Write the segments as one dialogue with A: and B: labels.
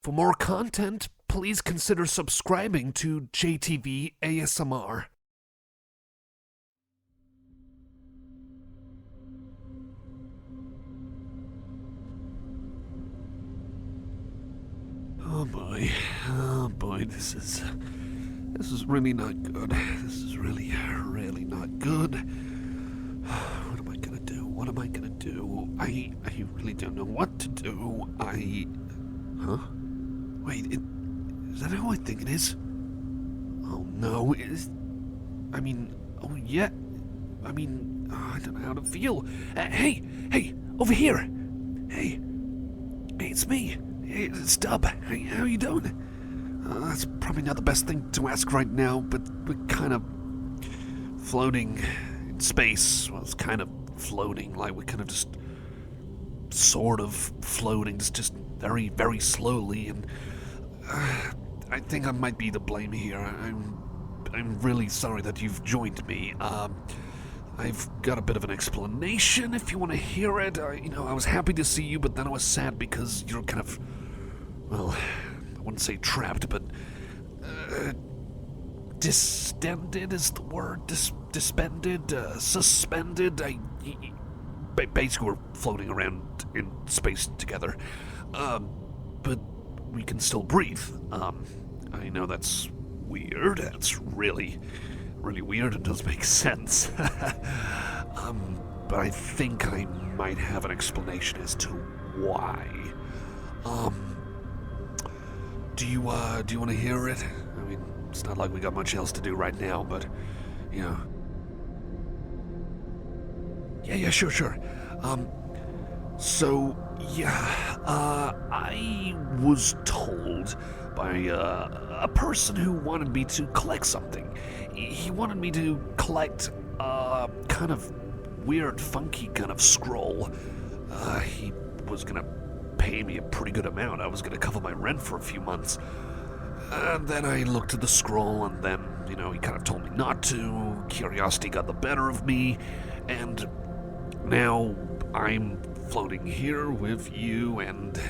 A: For more content, please consider subscribing to JTV ASMR. Oh boy, this is really not good. This is really not good. What am I gonna do? What am I gonna do? I really don't know what to do. Huh? Wait, is that how I think it is? Oh no, I don't know how to feel. Hey, over here. Hey, it's me. Hey, Stub. Hey, how you doing? That's probably not the best thing to ask right now, but we're kind of floating in space. Well, it's kind of floating, like we're kind of just sort of floating, just very, very slowly, and I think I might be to blame here. I'm really sorry that you've joined me. I've got a bit of an explanation if you want to hear it. I was happy to see you, but then I was sad because you're kind of, well, I wouldn't say trapped, but distended is the word. Suspended. Basically, we're floating around in space together, but we can still breathe. I know that's weird. That's really weird and does make sense. But I think I might have an explanation as to why. Do you want to hear it? I mean, it's not like we got much else to do right now, but, you know. Yeah, sure. I was told by a person who wanted me to collect something. He wanted me to collect a kind of weird, funky kind of scroll. He was gonna pay me a pretty good amount. I was gonna cover my rent for a few months. And then I looked at the scroll, and then, he kind of told me not to. Curiosity got the better of me, and now I'm floating here with you, and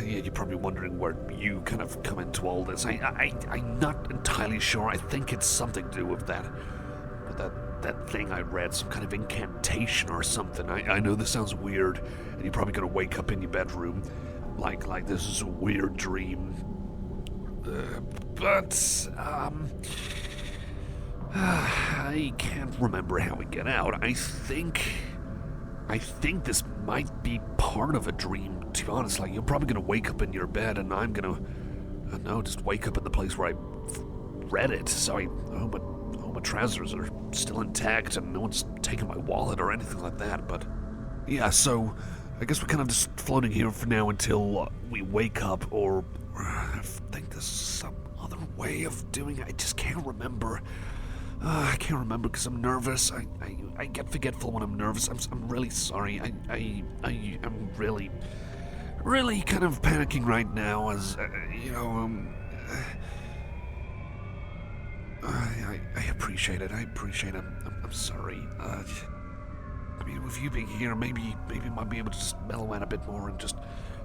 A: yeah, you're probably wondering where you kind of come into all this. I'm not entirely sure. I think it's something to do with that thing I read, some kind of incantation or something. I know this sounds weird, and you're probably gonna wake up in your bedroom like this is a weird dream. But I can't remember how we get out. I think this might be part of a dream, to be honest. Like, you're probably gonna wake up in your bed, and I'm gonna, just wake up in the place where I read it. So I hope my trousers are still intact, and no one's taken my wallet or anything like that. But yeah, so I guess we're kind of just floating here for now until we wake up, or I think there's some other way of doing it. I just can't remember. I can't remember because I'm nervous. I get forgetful when I'm nervous. I'm really sorry. I'm really kind of panicking right now, as I appreciate it. I'm sorry. I mean, with you being here, maybe I might be able to just mellow out a bit more and just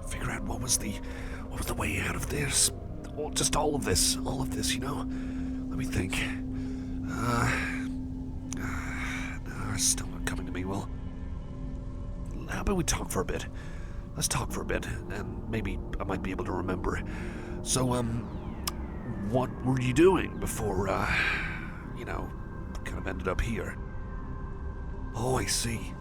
A: figure out what was the way out of this, or just all of this. Let me think. No, it's still not coming to me. Well, how about we talk for a bit? Let's talk for a bit, and maybe I might be able to remember. So, what were you doing before, kind of ended up here? Oh, I see.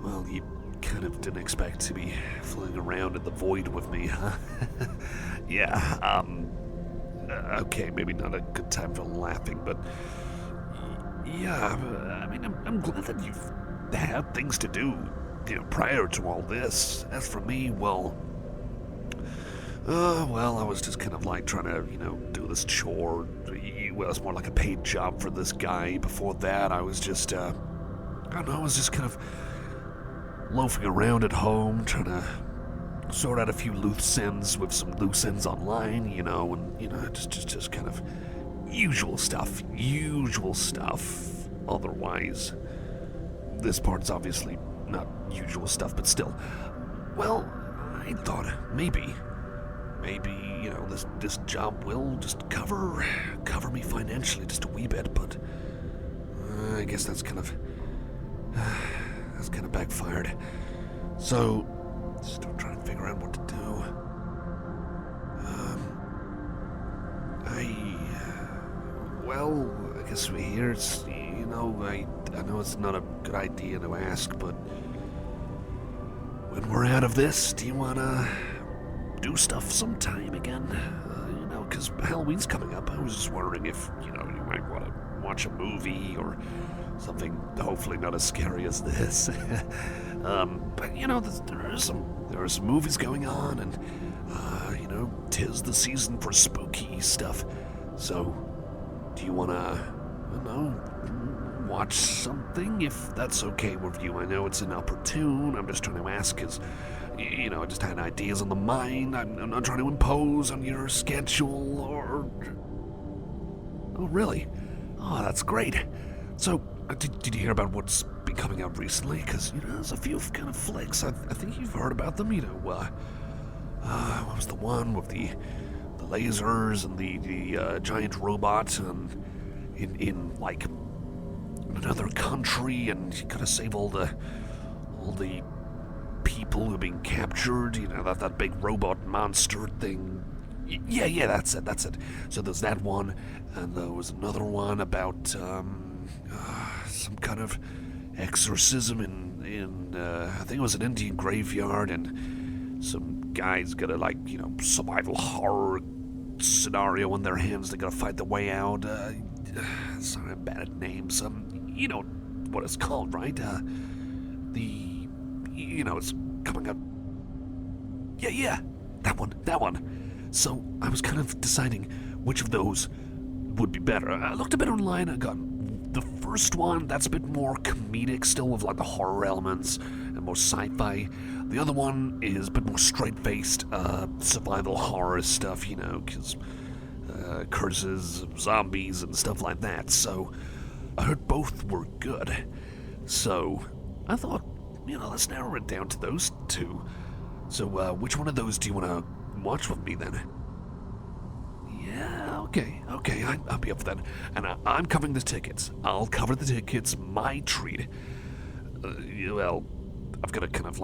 A: Well, you kind of didn't expect to be floating around in the void with me, huh? Yeah, okay, maybe not a good time for laughing, but yeah, I mean, I'm glad that you've had things to do, prior to all this. As for me, well, I was just kind of like trying to, do this chore. Well, it's more like a paid job for this guy. Before that, I was just, I was just kind of loafing around at home, trying to sort out a few loose ends with some loose ends online, and, just kind of usual stuff. Otherwise, this part's obviously not usual stuff, but still. Well, I thought maybe, this job will just cover me financially just a wee bit, but I guess that's kind of backfired. So, still trying to figure out what to do. I guess we're here. It's, I know it's not a good idea to ask, but when we're out of this, do you wanna do stuff sometime again? Because Halloween's coming up. I was just wondering if, you might want to watch a movie or something hopefully not as scary as this. But, there are some movies going on, and, 'tis the season for spooky stuff. So, do you want to, watch something, if that's okay with you? I know it's inopportune. I'm just trying to ask because, I just had ideas on the mind. I'm not trying to impose on your schedule or... Oh, really? Oh, that's great. So, did you hear about what's been coming out recently? Because, there's a few kind of flicks. I think you've heard about them. What was the one with the lasers and the giant robot and in like another country, and you gotta save all the people who are being captured, that big robot monster thing. Yeah, that's it. So there's that one, and there was another one about some kind of exorcism in I think it was an Indian graveyard, and some guys got a survival horror scenario in their hands. They gotta fight their way out. Sorry, I'm bad at names. You know what it's called, right? It's coming up. Yeah, that one. So I was kind of deciding which of those would be better. I looked a bit online and got the first one. That's a bit more comedic, still with the horror elements and more sci-fi. The other one is a bit more straight-faced survival horror stuff, because curses, zombies, and stuff like that. So I heard both were good. So I thought, let's narrow it down to those two. So which one of those do you want to watch with me then? Yeah, okay, I'll be up for that. And I'm covering the tickets. I'll cover the tickets, my treat. I've got to kind of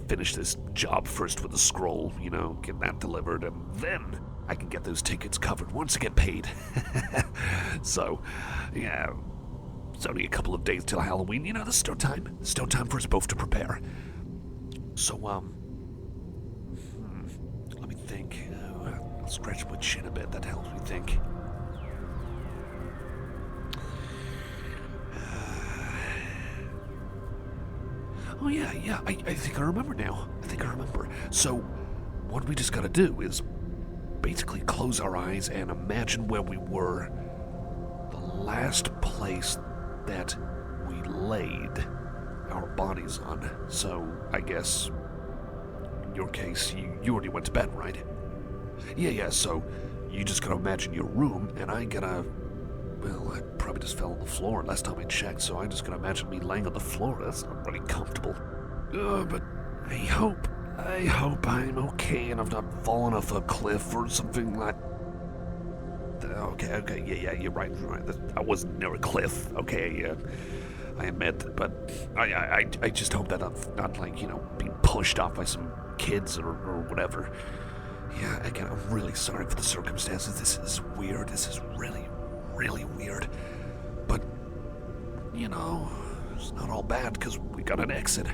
A: finish this job first with the scroll, get that delivered, and then I can get those tickets covered once I get paid. So, yeah, it's only a couple of days till Halloween. There's still time. There's still time for us both to prepare. So, let me think. I'll scratch my chin a bit. That helps me think. Oh, yeah, I think I remember now. So, what we just gotta do is basically close our eyes and imagine where we were the last place that we laid our bodies on. So, I guess, in your case, you already went to bed, right? Yeah, so you just gotta imagine your room, and I probably just fell on the floor last time I checked, so I just gotta imagine me laying on the floor. That's not really comfortable. But I hope I'm okay and I've not fallen off a cliff or something like... Okay, yeah, you're right. I wasn't near a cliff, okay, yeah. I admit, but I just hope that I'm not, being pushed off by some kids or whatever. Yeah, again, I'm really sorry for the circumstances. This is weird. This is really, really weird. But, it's not all bad because we got an exit.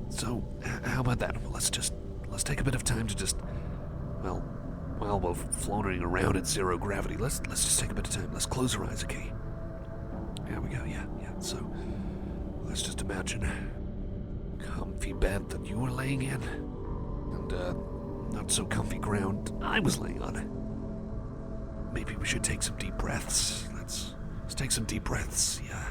A: So, how about that? Well, let's take a bit of time to just, while we're floating around at zero gravity, let's just take a bit of time. Let's close our eyes, okay? There we go, yeah. So, let's just imagine comfy bed that you were laying in, and, not so comfy ground I was laying on. Maybe we should take some deep breaths. Let's take some deep breaths, yeah.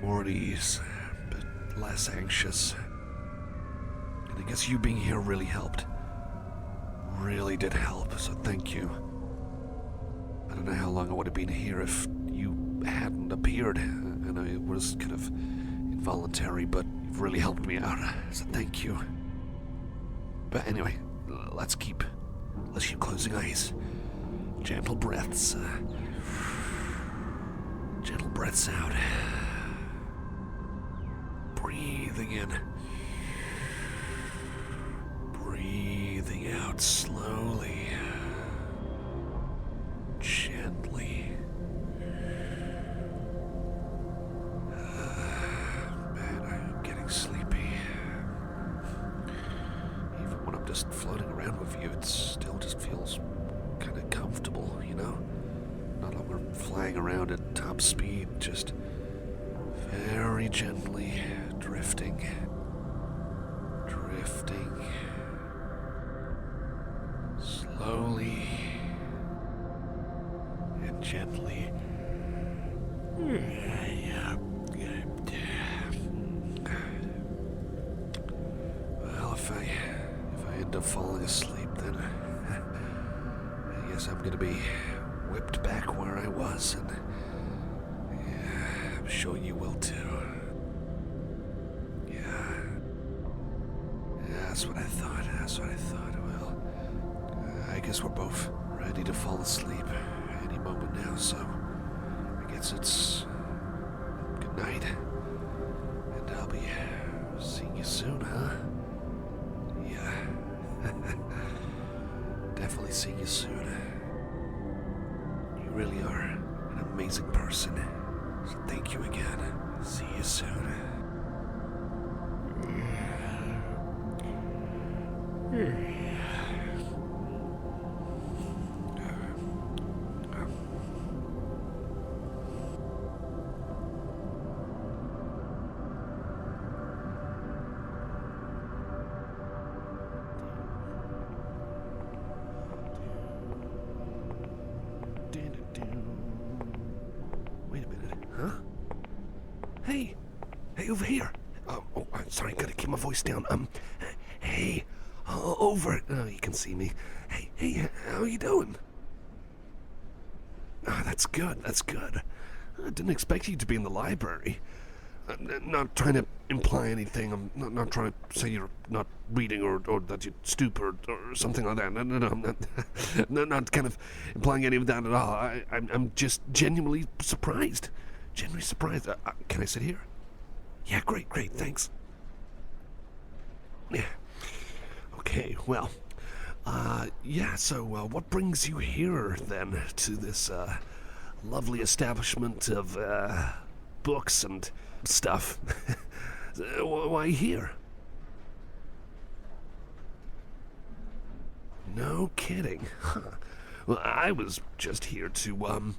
A: more at ease, but less anxious. And I guess you being here really helped. Really did help, so thank you. I don't know how long I would have been here if you hadn't appeared. I know it was kind of involuntary, but you've really helped me out, so thank you. But anyway, let's keep closing eyes. Gentle breaths. Gentle breaths out. Breathing in. Breathing out slowly. Gently. Man, I'm getting sleepy. Even when I'm just floating around with you, it still just feels kind of comfortable, you know? Not like we're flying around at top speed, just very gently drifting. Drifting. Slowly and gently. Well, if I end up falling asleep, then I guess I'm gonna be whipped back where I was, and yeah, I'm sure you will too. Yeah, that's what I thought. Well, I guess we're both ready to fall asleep any moment now, so I guess it's good night, and I'll be seeing you soon, huh? Yeah. Definitely see you soon. You really are an amazing person. So thank you again. See you soon. Wait a minute, huh? Hey, over here. I'm sorry, gotta keep my voice down. Hey, over. Oh, you can see me. Hey, how you doing? Oh, that's good. I didn't expect you to be in the library. I'm not trying to imply anything. I'm not trying to say you're not reading or that you're stupid or something like that. No, I'm not kind of implying any of that at all. I'm just genuinely surprised. Genuinely surprised. Can I sit here? Yeah, great, thanks. Yeah. Okay, well, so what brings you here, then, to this, lovely establishment of, books and stuff? Why here? No kidding. Huh. Well, I was just here to,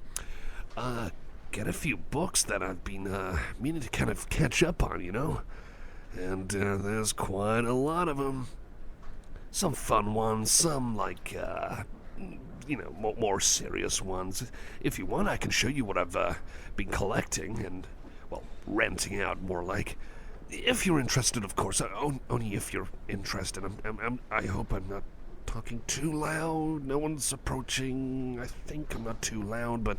A: get a few books that I've been, meaning to kind of catch up on, you know? And, there's quite a lot of them. Some fun ones, some like, more serious ones. If you want, I can show you what I've been collecting and, well, renting out more like. If you're interested, of course. Only if you're interested. I hope I'm not talking too loud. No one's approaching. I think I'm not too loud, but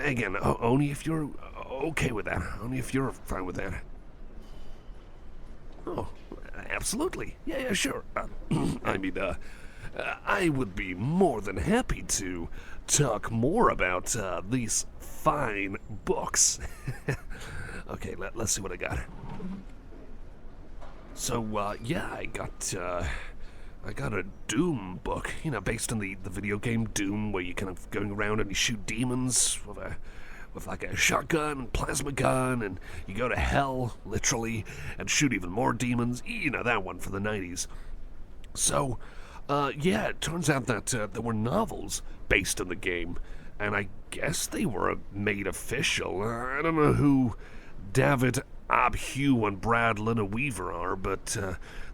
A: again, only if you're okay with that. Only if you're fine with that. Oh, absolutely. Yeah, sure. I would be more than happy to talk more about these fine books. Okay, let's see what I got. So, I got a Doom book, based on the video game Doom, where you're kind of going around and you shoot demons with like a shotgun and plasma gun, and you go to hell, literally, and shoot even more demons. That one for the 90s. So, it turns out that there were novels based on the game, and I guess they were made official. I don't know who David Abhue and Brad Weaver are, but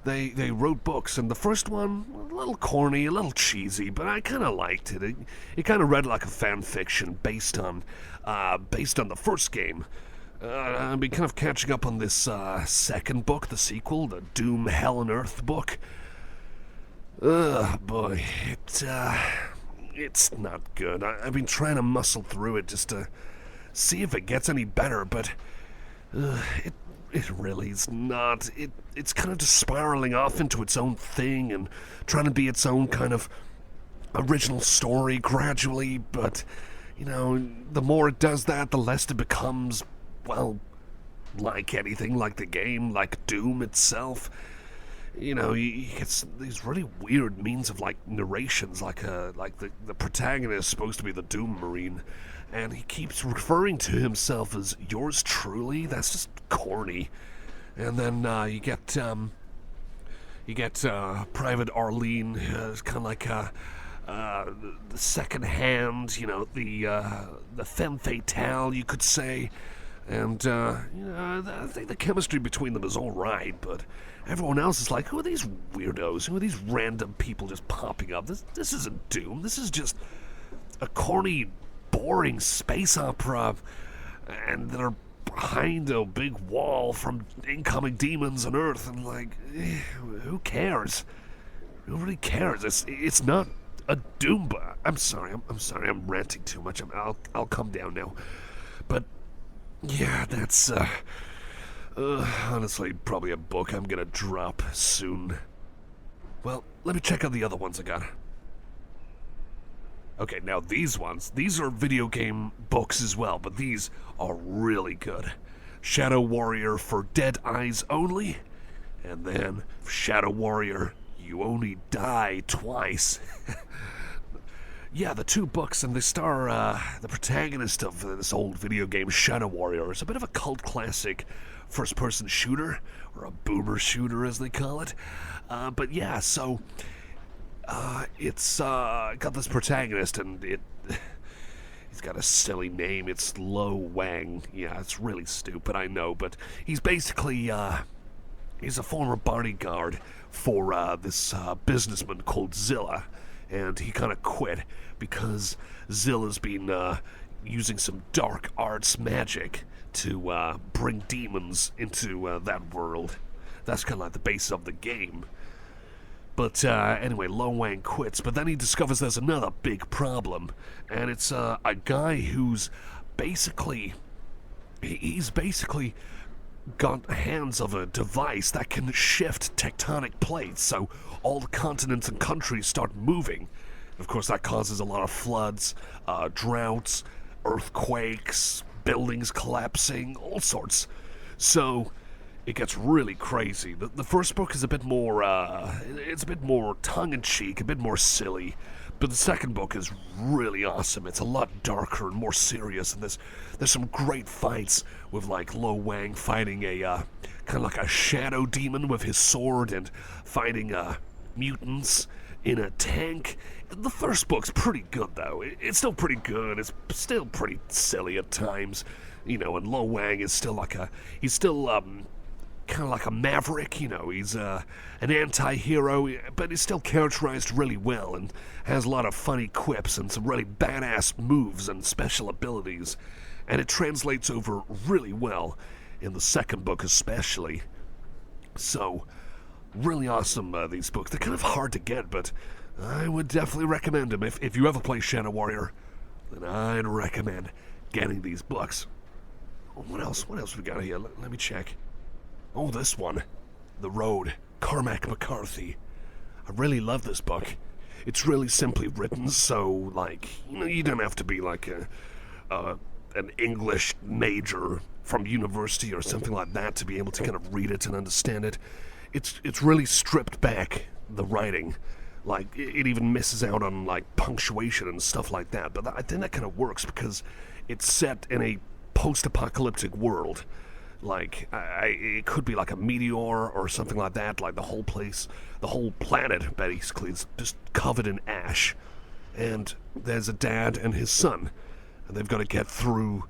A: they wrote books, and the first one, a little corny, a little cheesy, but I kind of liked it. It kind of read like a fan fiction based on the first game. I've been kind of catching up on this second book, the sequel, the Doom, Hell and Earth book. Boy, it's not good. I've been trying to muscle through it just to see if it gets any better, but it really is not. It's kind of just spiraling off into its own thing and trying to be its own kind of original story gradually, but, you know, the more it does that, the less it becomes, well, like anything, like the game, like Doom itself. You know, he gets these really weird means of, like, narrations, like the protagonist is supposed to be the Doom Marine, and he keeps referring to himself as yours truly. That's just corny. And then you get Private Arlene, kind of like the second hand, you know, the femme fatale, you could say. And, you know, I think the chemistry between them is all right, but everyone else is like, who are these weirdos? Who are these random people just popping up? This isn't Doom. This is just a corny, boring space opera, and they're behind a big wall from incoming demons on Earth, and like, who cares? Who really cares? It's not a Doom. I'm sorry. I'm ranting too much. I'll calm down now. But yeah, that's honestly probably a book I'm gonna drop soon. Well, let me check out the other ones I got. Okay, now these are video game books as well, but these are really good. Shadow Warrior for Dead Eyes Only, and then Shadow Warrior, You Only Die Twice. Yeah, the two books, and they star the protagonist of this old video game, Shadow Warrior. It's a bit of a cult classic first-person shooter, or a boomer shooter as they call it. But yeah, so it's got this protagonist, and he's got a silly name. It's Lo Wang. Yeah, it's really stupid, I know, but he's basically he's a former bodyguard for this businessman called Zilla, and he kind of quit because Zilla's been using some dark arts magic to bring demons into that world. That's kind of like the base of the game. But anyway, Lo Wang quits, but then he discovers there's another big problem, and it's a guy who's basically, he's basically got hands of a device that can shift tectonic plates, so all the continents and countries start moving. Of course, that causes a lot of floods, droughts, earthquakes, buildings collapsing, all sorts. So it gets really crazy. The first book is a bit more, it's a bit more tongue-in-cheek, a bit more silly, but the second book is really awesome. It's a lot darker and more serious, and there's some great fights with, like, Lo Wang fighting a, kind of like a shadow demon with his sword, and fighting, mutants in a tank. The first book's pretty good, though. It's still pretty good. It's still pretty silly at times, you know, and Lo Wang is still like he's still, kind of like a maverick, you know. He's an anti-hero, but he's still characterized really well and has a lot of funny quips and some really badass moves and special abilities, and it translates over really well in the second book especially. So really awesome, these books. They're kind of hard to get, but I would definitely recommend them. If you ever play Shadow Warrior, then I'd recommend getting these books. What else we got here? Let me check. Oh, this one. The Road, Cormac McCarthy. I really love this book. It's really simply written, so, like, you know, you don't have to be like an English major from university or something like that to be able to kind of read it and understand it. It's really stripped back, the writing. Like, it even misses out on, like, punctuation and stuff like that. But I think that kind of works because it's set in a post-apocalyptic world. Like, it could be like a meteor or something like that. Like, the whole place, the whole planet, basically, is just covered in ash. And there's a dad and his son. And they've got to get through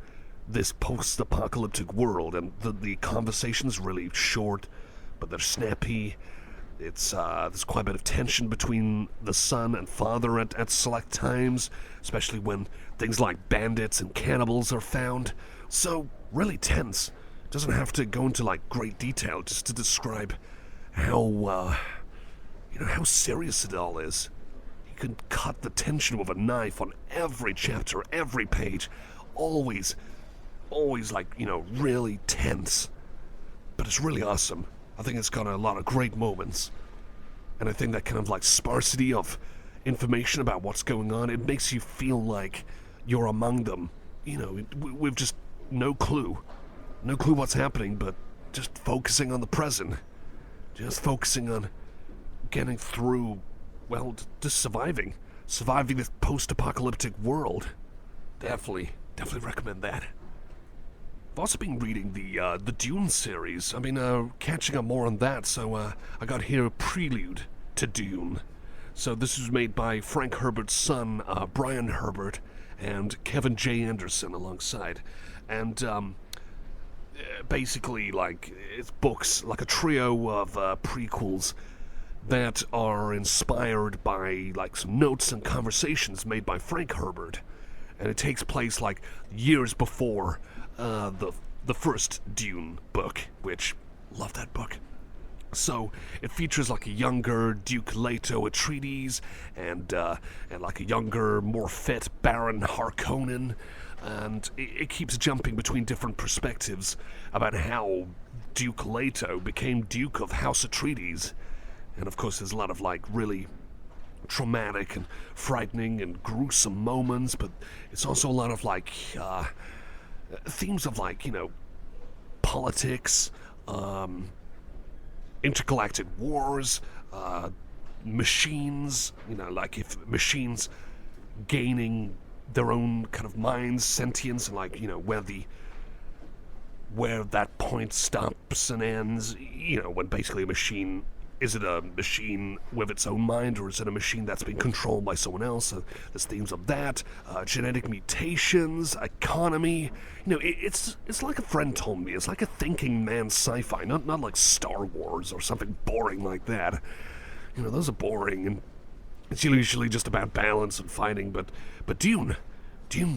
A: this post-apocalyptic world. And the conversation's really short, but they're snappy. It's there's quite a bit of tension between the son and father at select times, especially when things like bandits and cannibals are found, So, really tense. Doesn't have to go into, like, great detail just to describe how, how serious it all is. You can cut the tension with a knife on every chapter, every page. Always, like, really tense. But it's really awesome. I think it's got a lot of great moments. And I think that kind of, like, sparsity of information about what's going on, it makes you feel like you're among them. We've just no clue what's happening, but just focusing on the present, just focusing on getting through, well, just surviving this post-apocalyptic world. Definitely recommend that. I've also been reading the Dune series. I've been catching up more on that, so I got here a prelude to Dune. So this was made by Frank Herbert's son, Brian Herbert, and Kevin J. Anderson alongside. And basically, like, it's books, like a trio of prequels that are inspired by, like, some notes and conversations made by Frank Herbert. And it takes place, like, years before the first Dune book, which, love that book. So it features like a younger Duke Leto Atreides and like a younger, more fit Baron Harkonnen, and it keeps jumping between different perspectives about how Duke Leto became Duke of House Atreides. And of course there's a lot of like really traumatic and frightening and gruesome moments, but it's also a lot of like themes of like, politics, intergalactic wars, machines, like if machines gaining their own kind of minds, sentience, and like, where that point stops and ends, when basically a machine, is it a machine with its own mind, or is it a machine that's been controlled by someone else? There's themes of that, genetic mutations, economy. It's like a friend told me, it's like a thinking man's sci-fi, not like Star Wars or something boring like that. Those are boring, and it's usually just about balance and fighting, but Dune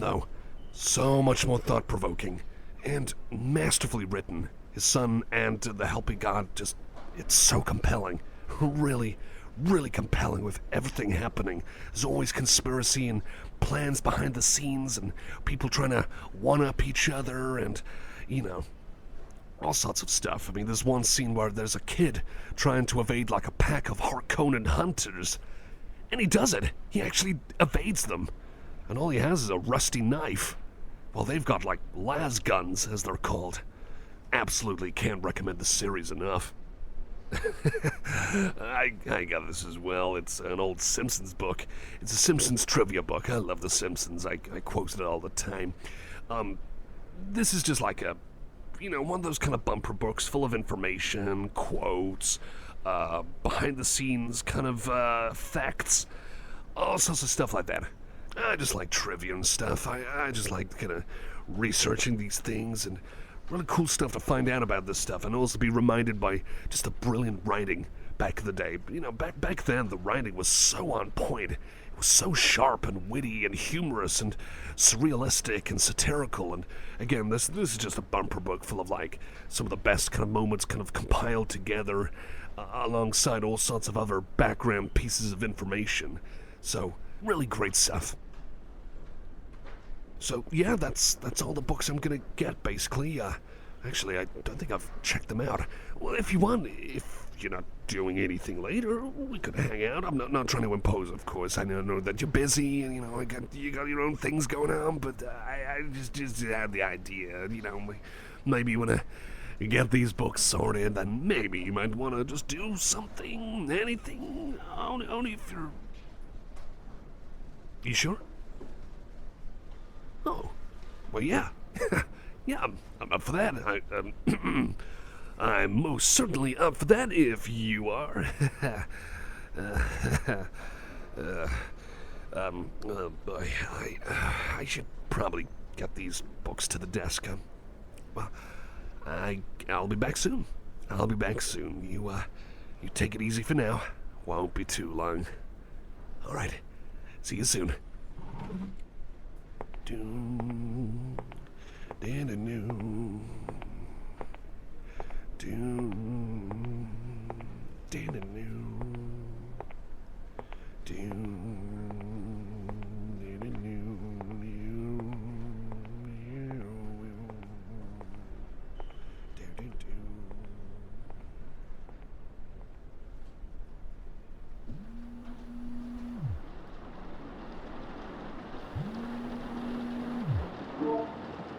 A: though, so much more thought-provoking, and masterfully written. His son and the helping god just, it's so compelling. Really, really compelling with everything happening. There's always conspiracy and plans behind the scenes and people trying to one-up each other and, all sorts of stuff. I mean, there's one scene where there's a kid trying to evade like a pack of Harkonnen hunters. And he does it. He actually evades them. And all he has is a rusty knife. Well, they've got like las guns, as they're called. Absolutely can't recommend the series enough. I got this as well. It's an old Simpsons book. It's a Simpsons trivia book. I love the Simpsons. I quote it all the time. This is just like a, one of those kind of bumper books full of information, quotes, behind the scenes kind of facts, all sorts of stuff like that. I just like trivia and stuff. I just like kind of researching these things and really cool stuff to find out about this stuff, and also be reminded by just the brilliant writing back in the day. Back then, the writing was so on point. It was so sharp and witty and humorous and surrealistic and satirical. And again, this is just a bumper book full of like some of the best kind of moments kind of compiled together alongside all sorts of other background pieces of information. So really great stuff. So yeah, that's all the books I'm gonna get basically. Actually, I don't think I've checked them out. Well, if you want, if you're not doing anything later, we could hang out. I'm not trying to impose, of course. I know that you're busy and you got your own things going on. But I just had the idea. Maybe you wanna get these books sorted, then maybe you might wanna just do something, anything. Only if you're. You sure? Oh, well, yeah. Yeah, I'm up for that. I'm most certainly up for that if you are. Boy, I should probably get these books to the desk. Well, I'll be back soon. You take it easy for now. Won't be too long. All right. See you soon. Dune, Dan-a-noo. Dan-a-noo.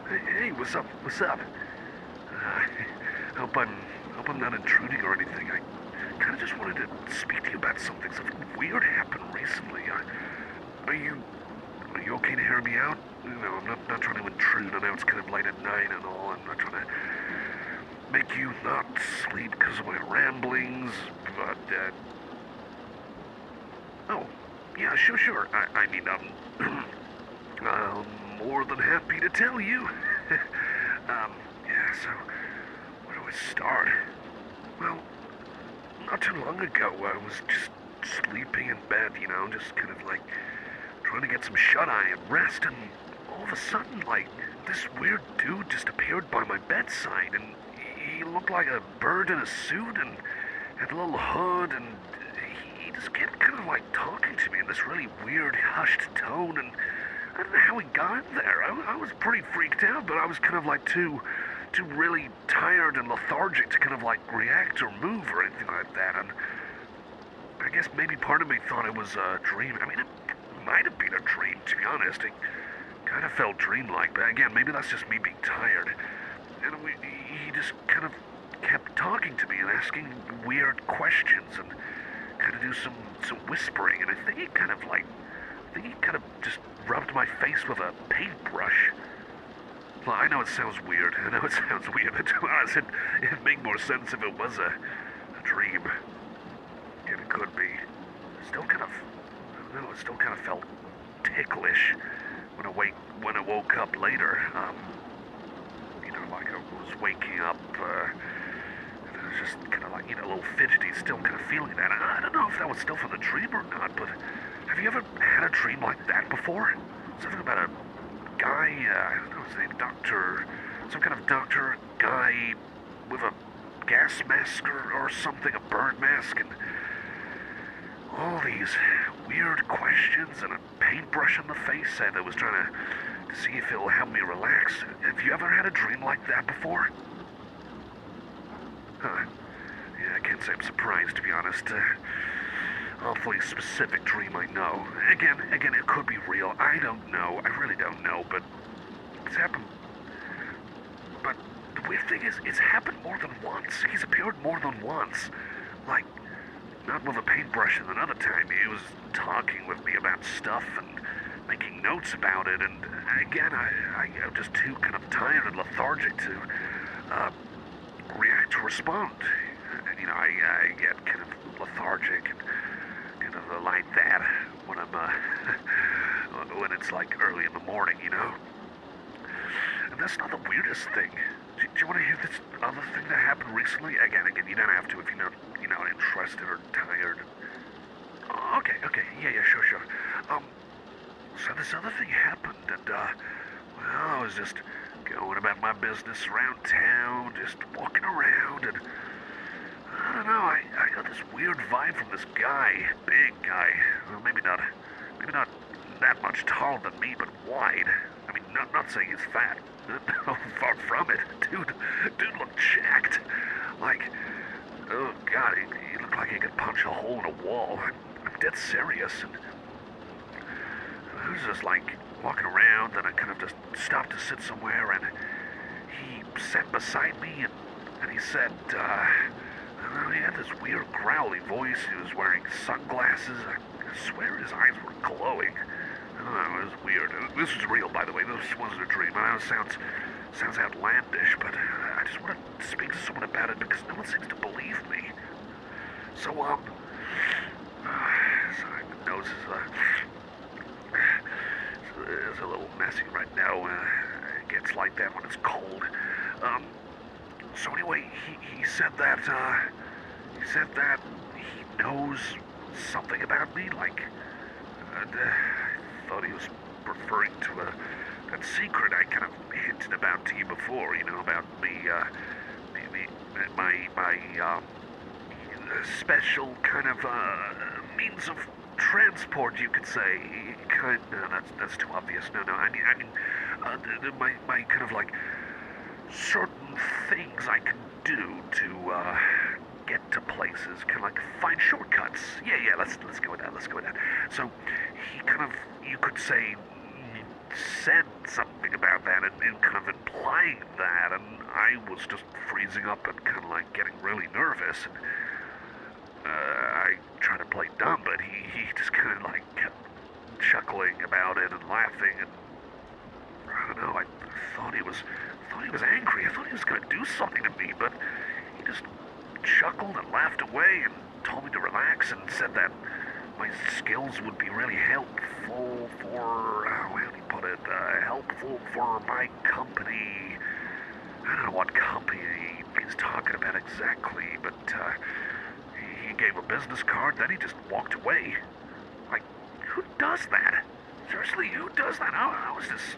A: Hey, what's up? What's up? Hope I'm not intruding or anything. I kind of just wanted to speak to you about something. Something weird happened recently. Are you okay to hear me out? You know, I'm not trying to intrude. I know it's kind of late at night and all. I'm not trying to make you not sleep because of my ramblings, but, oh, yeah, sure. I mean, I'm more than happy to tell you. Yeah, so, where do I start? Well, not too long ago, I was just sleeping in bed, you know, just kind of like trying to get some shut-eye and rest, and all of a sudden, like, this weird dude just appeared by my bedside, and he looked like a bird in a suit, and had a little hood, and he just kept kind of like talking to me in this really weird, hushed tone, and I don't know how he got in there. I was pretty freaked out, but I was kind of like too really tired and lethargic to kind of like react or move or anything like that, and I guess maybe part of me thought it was a dream. I mean, it might have been a dream, to be honest. It kind of felt dreamlike, but again, maybe that's just me being tired. And he just kind of kept talking to me and asking weird questions and kind of do some whispering, and I think he kind of just rubbed my face with a paintbrush. Well, I know it sounds weird. But to be honest, it'd make more sense if it was a dream. And it could be. Still kind of, I don't know, it still kind of felt ticklish when I woke up later. You know, like I was waking up, and I was just kind of like, you know, a little fidgety, still kind of feeling that. I don't know if that was still from the dream or not, but have you ever had a dream like that before? Something about a guy, I don't know his name, some kind of doctor, guy with a gas mask or something, a burn mask, and all these weird questions and a paintbrush in the face said I was trying to see if it'll help me relax. Have you ever had a dream like that before? Huh. Yeah, I can't say I'm surprised, to be honest. Awfully specific dream, I know. Again, it could be real. I don't know. I really don't know, but it's happened. But the weird thing is, it's happened more than once. He's appeared more than once. Like, not with a paintbrush, and another time he was talking with me about stuff and making notes about it, and again, I'm just too kind of tired and lethargic to react or respond. And, you know, I get kind of lethargic and kind of like that when I'm, when it's like early in the morning, you know? And that's not the weirdest thing. Do you want to hear this other thing that happened recently? Again, you don't have to if you're not, you know, interested or tired. Oh, okay, yeah, sure. So this other thing happened, and, well, I was just going about my business around town, just walking around, and I don't know, I got this weird vibe from this guy, big guy, well, maybe not that much taller than me, but wide. I mean, not saying he's fat, no, far from it. Dude looked jacked. Like, oh God, he looked like he could punch a hole in a wall. I'm dead serious, and I was just like walking around, and I kind of just stopped to sit somewhere, and he sat beside me, and he said, I don't know, he had this weird growly voice. He was wearing sunglasses. I swear his eyes were glowing. I don't know, it was weird. This was real, by the way. This wasn't a dream. I know it sounds outlandish, but I just want to speak to someone about it because no one seems to believe me. So, sorry, my nose is a little messy right now. It gets like that when it's cold. So anyway, he said that he knows something about me, like, I thought he was referring to that secret I kind of hinted about to you before, about my special kind of means of transport, you could say. No, that's too obvious. No, I mean, my kind of like certain things I can do to get to places, kind of like find shortcuts. Yeah, let's go with that. Let's go with that. So he kind of, you could say, said something about that and kind of implying that, and I was just freezing up and kind of like getting really nervous. And I tried to play dumb, but he just kind of like kept chuckling about it and laughing, and I don't know. I thought he was angry. I thought he was going to do something to me, but he just chuckled and laughed away and told me to relax and said that my skills would be really helpful for, how do you put it, helpful for my company. I don't know what company he's talking about exactly, but he gave a business card, then he just walked away. Like, who does that? Seriously, who does that? I was just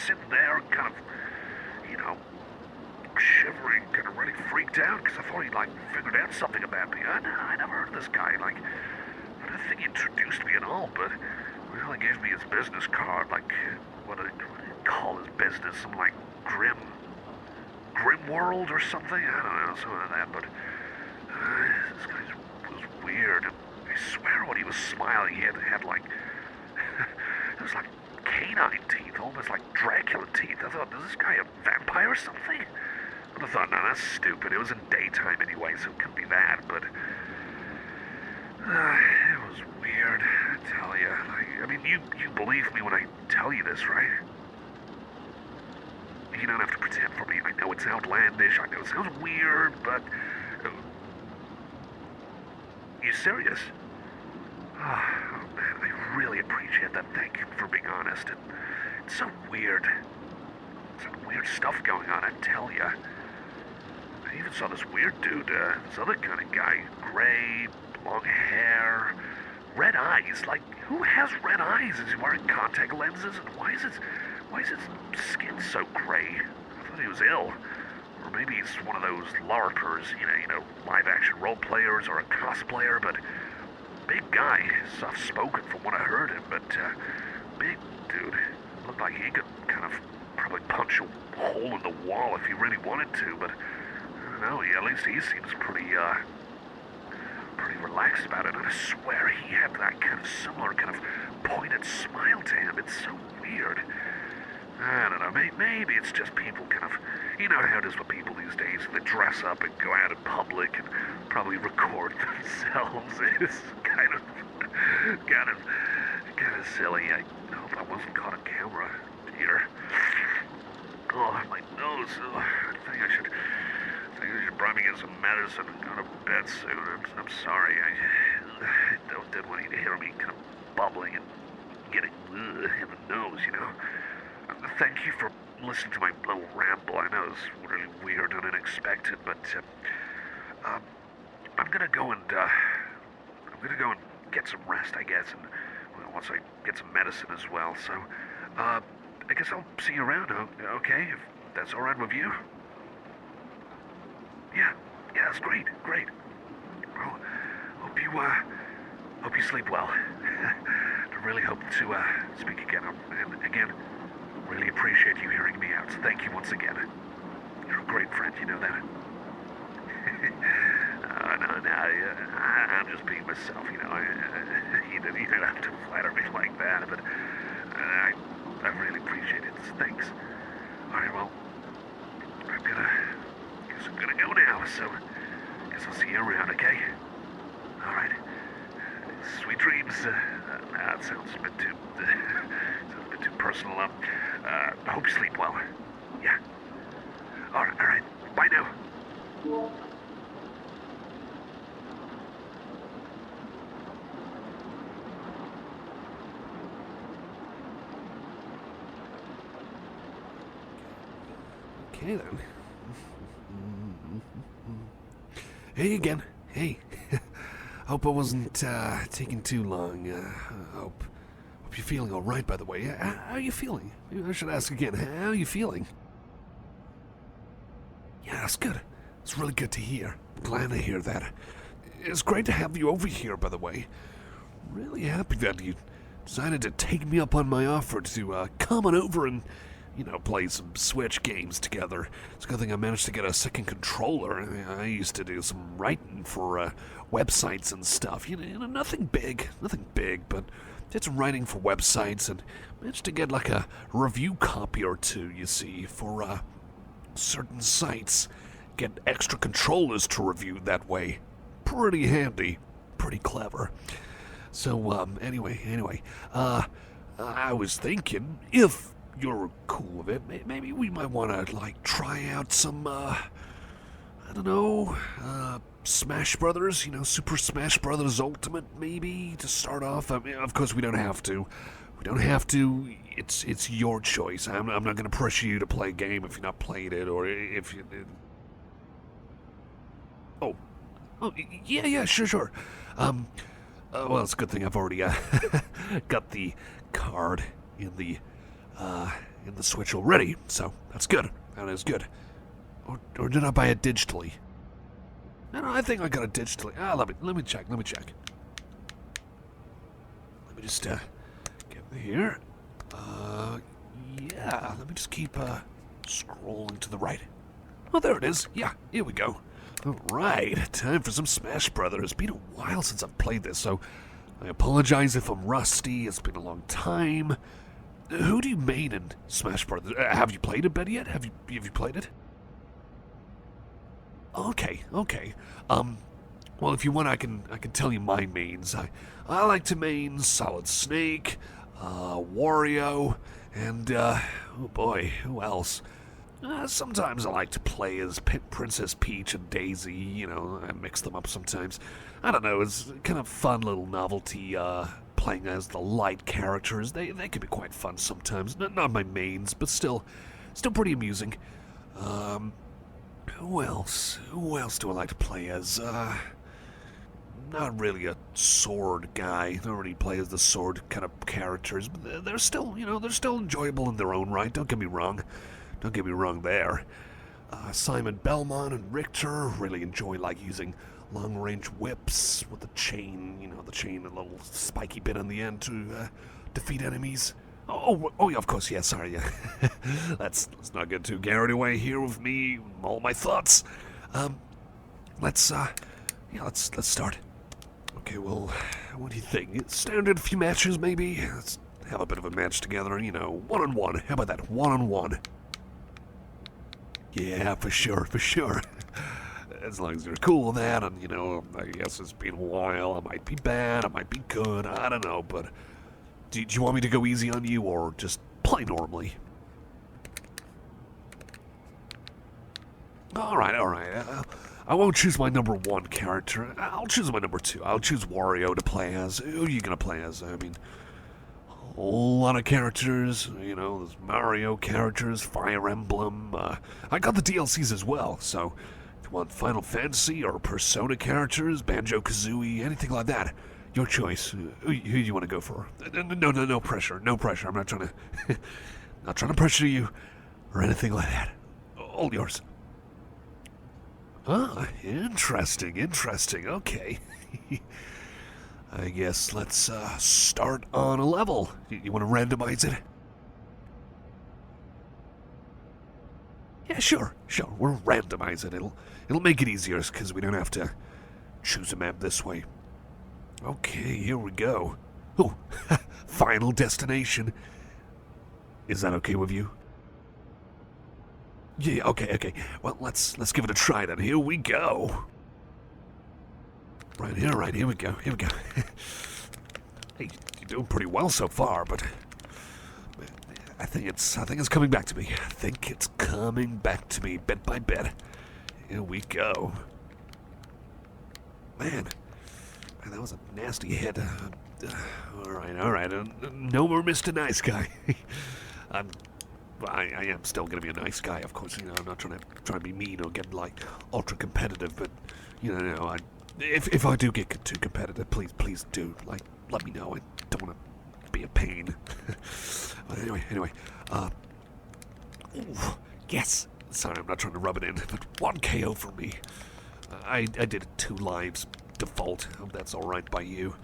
A: sitting there kind of, shivering, kind of really freaked out, because I thought he'd, like, figured out something about me. I never heard of this guy. Like, I don't think he introduced me at all, but he gave me his business card, like, what do they call his business? Some, like, Grim World or something? I don't know, something like that, but this guy was weird. I swear when he was smiling, he had like, it was like canine teeth, almost like Dracula teeth. I thought, is this guy a vampire or something? But I thought, no, that's stupid. It was in daytime anyway, so it couldn't be that, but it was weird, I tell you. I mean, you believe me when I tell you this, right? You don't have to pretend for me. I know it's outlandish, I know it sounds weird, but you serious? Oh man, I really appreciate that. Thank you for being honest. It's so weird. Some weird stuff going on, I tell ya. I even saw this weird dude, this other kind of guy. Gray, long hair, red eyes. Like, who has red eyes? Is he wearing contact lenses? And why is his skin so gray? I thought he was ill. Or maybe he's one of those LARPers, live-action role players or a cosplayer, but big guy, soft-spoken from what I heard him, but big dude. Looked like he could kind of probably punch a hole in the wall if he really wanted to, but I don't know, at least he seems pretty relaxed about it, and I swear he had that kind of similar kind of pointed smile to him. It's so weird. I don't know, maybe it's just people kind of, you know how it is with people these days, they dress up and go out in public and probably record themselves. It's kind of silly. I hope I wasn't caught on camera here. Oh, my nose. Oh, I think I should probably get some medicine and go to bed soon. I'm sorry. I didn't want you to hear me kind of bubbling and getting in the nose, Thank you for listening to my little ramble. I know it's really weird and unexpected, but I'm gonna go and get some rest, I guess, and once I get some medicine as well. So I guess I'll see you around. Okay, if that's all right with you. Yeah, that's great. Well, hope you sleep well. I really hope to speak again. And again, really appreciate you hearing me out. So thank you once again. You're a great friend, you know that? No, I'm just being myself, you don't have to flatter me like that, but I really appreciate it. So thanks. Alright, well, I'm gonna go now, so guess I'll see you around, okay? Alright. Sweet dreams. That sounds a bit too personal. I hope you sleep well. Yeah. Alright. Bye now. Okay then. Hey again. Hey. Hope I wasn't taking too long. Hope Hope you're feeling all right, by the way. How are you feeling? I should ask again. How are you feeling? Yeah, that's good. It's really good to hear. I'm glad to hear that. It's great to have you over here, by the way. Really happy that you decided to take me up on my offer to come on over and, play some Switch games together. It's a good thing I managed to get a second controller. I used to do some writing for websites and stuff. Nothing big, but did some writing for websites and managed to get like a review copy or two, you see, for certain sites. Get extra controllers to review that way. Pretty handy, pretty clever. So, anyway, I was thinking, if you're cool with it, maybe we might want to, try out some, Smash Brothers, Super Smash Brothers Ultimate, maybe, to start off. I mean, of course, we don't have to. It's your choice. I'm not going to pressure you to play a game if you're not playing it, or if you... Oh, yeah, sure. Well, it's a good thing I've already got the card in the Switch already, so that's good. That is good. Or did I buy it digitally? No, I think I got it digitally. Let me check. Let me just get here. Yeah. Let me just keep scrolling to the right. Oh, there it is. Yeah, here we go. Alright, time for some Smash Brothers. It's been a while since I've played this, so I apologize if I'm rusty. It's been a long time. Who do you main in Smash Brothers? Have you played it, Betty, yet? Have you played it? Okay. Well, if you want, I can tell you my mains. I like to main Solid Snake, Wario, and oh boy, who else? Sometimes I like to play as Princess Peach and Daisy, I mix them up sometimes. I don't know, it's kind of fun little novelty, playing as the light characters. They can be quite fun sometimes. Not my mains, but still pretty amusing. Who else do I like to play as? Not really a sword guy. I don't really play as the sword kind of characters, but they're still, they're still enjoyable in their own right. Don't get me wrong there. Simon Belmont and Richter really enjoy using long-range whips with the chain, the chain, a little spiky bit on the end to defeat enemies. Oh yeah, of course, yeah, sorry, yeah. let's not get too carried away here with me, all my thoughts. Let's start. Okay, well, what do you think? Standard few matches, maybe? Let's have a bit of a match together, one-on-one. How about that, one-on-one? Yeah, for sure. As long as you're cool with that, and, I guess it's been a while. I might be bad, I might be good, I don't know, but do you want me to go easy on you, or just play normally? Alright. I won't choose my number one character. I'll choose my number two. I'll choose Wario to play as. Who are you gonna play as? I mean, a whole lot of characters, there's Mario characters, Fire Emblem. I got the DLCs as well, so if you want Final Fantasy or Persona characters, Banjo-Kazooie, anything like that, your choice. Who do you want to go for? No pressure. I'm not trying to pressure you or anything like that. All yours. Ah, interesting. Okay. I guess let's start on a level. You want to randomize it? Yeah, sure. We'll randomize it. It'll make it easier because we don't have to choose a map this way. Okay, here we go. Oh, final destination. Is that okay with you? Yeah, okay. Well, let's give it a try then. Here we go. Right here we go. Hey, you're doing pretty well so far, but I think it's coming back to me. I think it's coming back to me bit by bit. Here we go. Man, that was a nasty hit. All right. No more Mr. Nice Guy. I am still gonna be a nice guy, of course. I'm not trying to be mean or get ultra competitive, but if I do get too competitive, please do let me know. I don't want to be a pain. But anyway, ooh, yes. Sorry, I'm not trying to rub it in, but 1 KO for me. I did 2 lives default. Hope that's all right by you.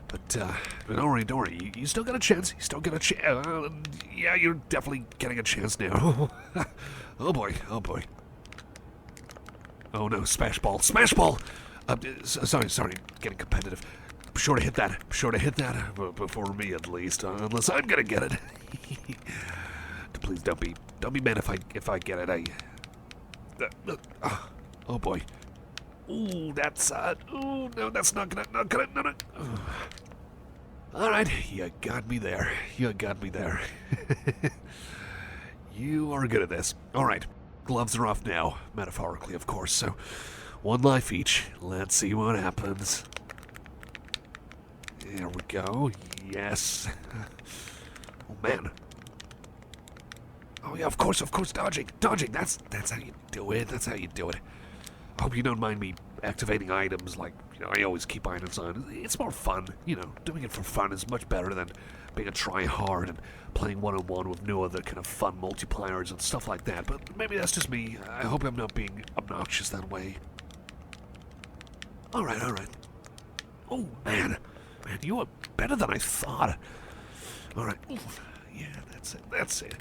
A: But don't worry. You still got a chance. You still got a chance. Yeah, you're definitely getting a chance now. Oh boy. Oh no, smash ball. Sorry, getting competitive. I'm sure to hit that. Before me at least, unless I'm gonna get it. Please don't be mad if I get it. Oh boy. Ooh, that's ooh, no, that's not gonna no. All right, you got me there. You are good at this. All right, gloves are off now, metaphorically, of course. So, 1 life each. Let's see what happens. There we go. Yes. Oh man. Oh yeah, of course, dodging. That's how you do it. I hope you don't mind me activating items like, I always keep items on. It's more fun, doing it for fun is much better than being a try-hard and playing one-on-one with no other kind of fun multipliers and stuff like that. But maybe that's just me. I hope I'm not being obnoxious that way. All right. Oh, man, you are better than I thought. All right. Ooh, yeah, that's it.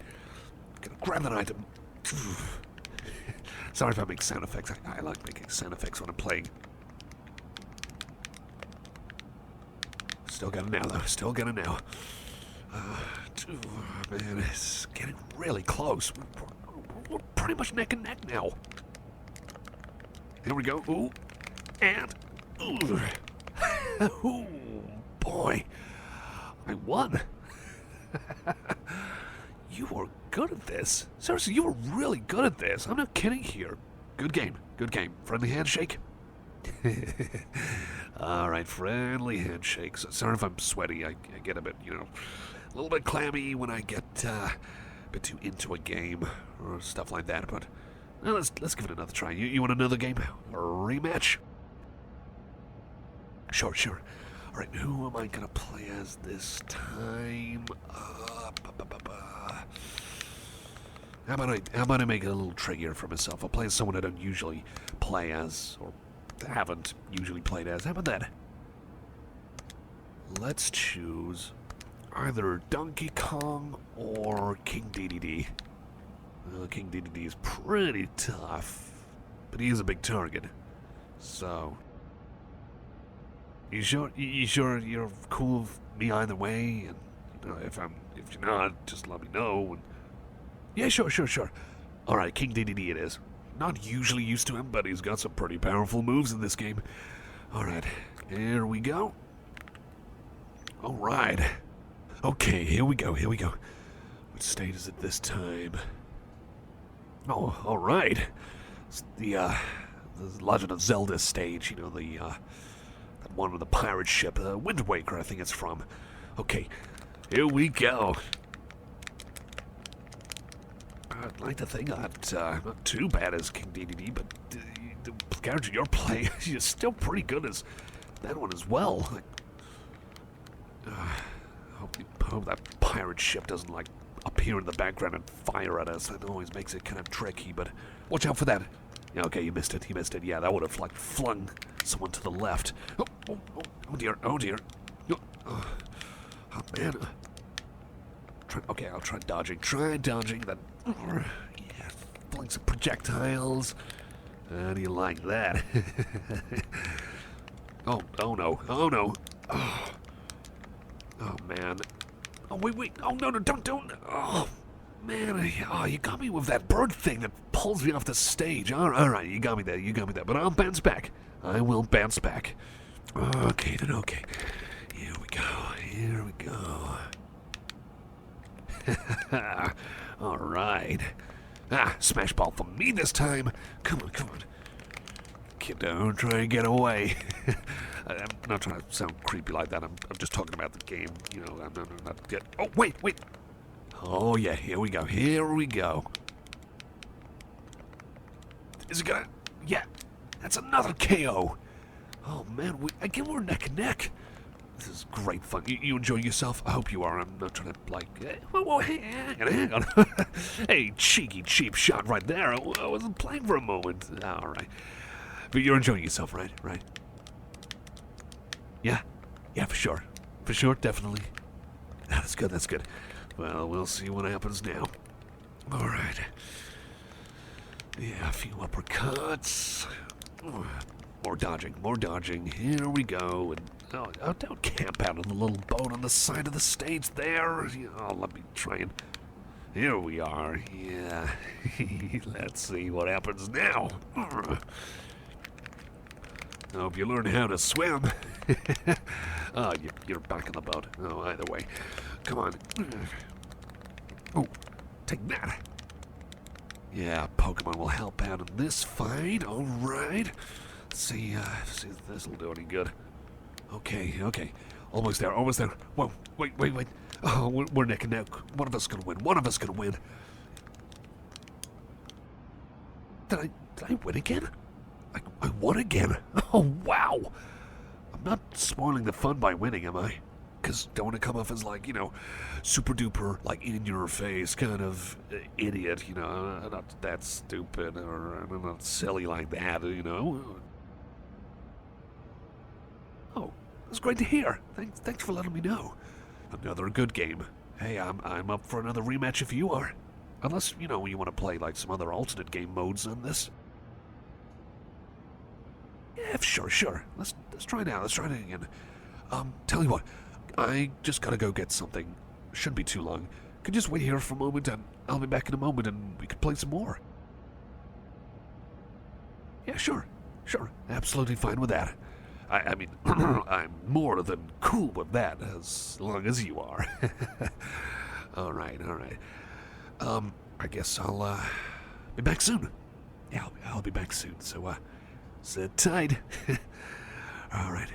A: Gonna grab that item. Sorry if I make sound effects. I like making sound effects when I'm playing. Still got it now. Man, it's getting really close. We're pretty much neck and neck now. Here we go. Ooh. And. Ooh. Ooh, boy. I won. You were good at this. Seriously, you were really good at this. I'm not kidding here. Good game. Friendly handshake? Alright, friendly handshake. Sorry if I'm sweaty. I get a bit, a little bit clammy when I get a bit too into a game or stuff like that. But let's give it another try. You want another game? A rematch? Sure. Alright, who am I gonna play as this time? How about I make it a little trickier for myself? I'll play as someone I don't usually play as, or haven't usually played as. How about that? Let's choose either Donkey Kong or King Dedede. Well, King Dedede is pretty tough, but he is a big target. So, you sure you're cool with me either way? And if you're not, just let me know. And yeah, sure. All right, King Dedede it is. Not usually used to him, but he's got some pretty powerful moves in this game. All right, here we go. All right. Okay, here we go. What stage is it this time? Oh, all right. It's the Legend of Zelda stage. That one with the pirate ship, Wind Waker, I think it's from. Okay, here we go. I'd like to think that not too bad as King Dedede, but the character you're playing is still pretty good as that one as well. Hope that pirate ship doesn't appear in the background and fire at us. That always makes it kind of tricky, but watch out for that. Yeah, okay, you missed it. Yeah, that would have flung someone to the left. Oh dear. Oh man. Okay, I'll try dodging. That. Yeah, fling some projectiles. How do you like that? Oh no. Oh man. Oh wait. Oh no, don't. Oh man. You got me with that bird thing that pulls me off the stage. All right, you got me there. But I'll bounce back. I will bounce back. Okay. Here we go. All right. Smash ball for me this time. Come on. Kid, don't try and get away. I'm not trying to sound creepy like that. I'm just talking about the game. I'm not get. Oh, wait. Oh, yeah, here we go. Is it gonna... Yeah, that's another KO. Oh, man, we're neck and neck. This is great fun. You enjoying yourself? I hope you are. I'm not trying to, like... Whoa, hang on. Hey, cheeky, cheap shot right there. I wasn't playing for a moment. All right. But you're enjoying yourself, right? Right? Yeah? Yeah, for sure. For sure, definitely. That's good, that's good. Well, we'll see what happens now. All right. Yeah, a few uppercuts. More dodging. Here we go. And don't camp out on the little boat on the side of the stage there. Oh, let me try and... Here we are. Yeah. Let's see what happens now. I hope you learn how to swim. Oh, you're back in the boat. Oh, either way. Come on. Oh, take that. Yeah, Pokemon will help out in this fight. All right. Let's see if this will do any good. Okay. Almost there. Whoa, wait. Oh, we're neck and neck. One of us gonna win. Did I win again? I won again. Oh, wow. I'm not spoiling the fun by winning, am I? Because don't want to come off as, like, super duper, like, in your face kind of idiot, I'm not that stupid or I'm not silly like that, Oh, that's great to hear. Thanks for letting me know. Another good game. Hey, I'm up for another rematch if you are. Unless, you want to play, like, some other alternate game modes on this. Yeah, sure. Let's try it out. Let's try it again. Tell you what, I just gotta go get something. Shouldn't be too long. Could just wait here for a moment, and I'll be back in a moment, and we could play some more. Yeah, sure. Absolutely fine with that. I mean, I'm more than cool with that, as long as you are. All right. I guess I'll be back soon. Yeah, I'll be back soon. So sit tight. All right.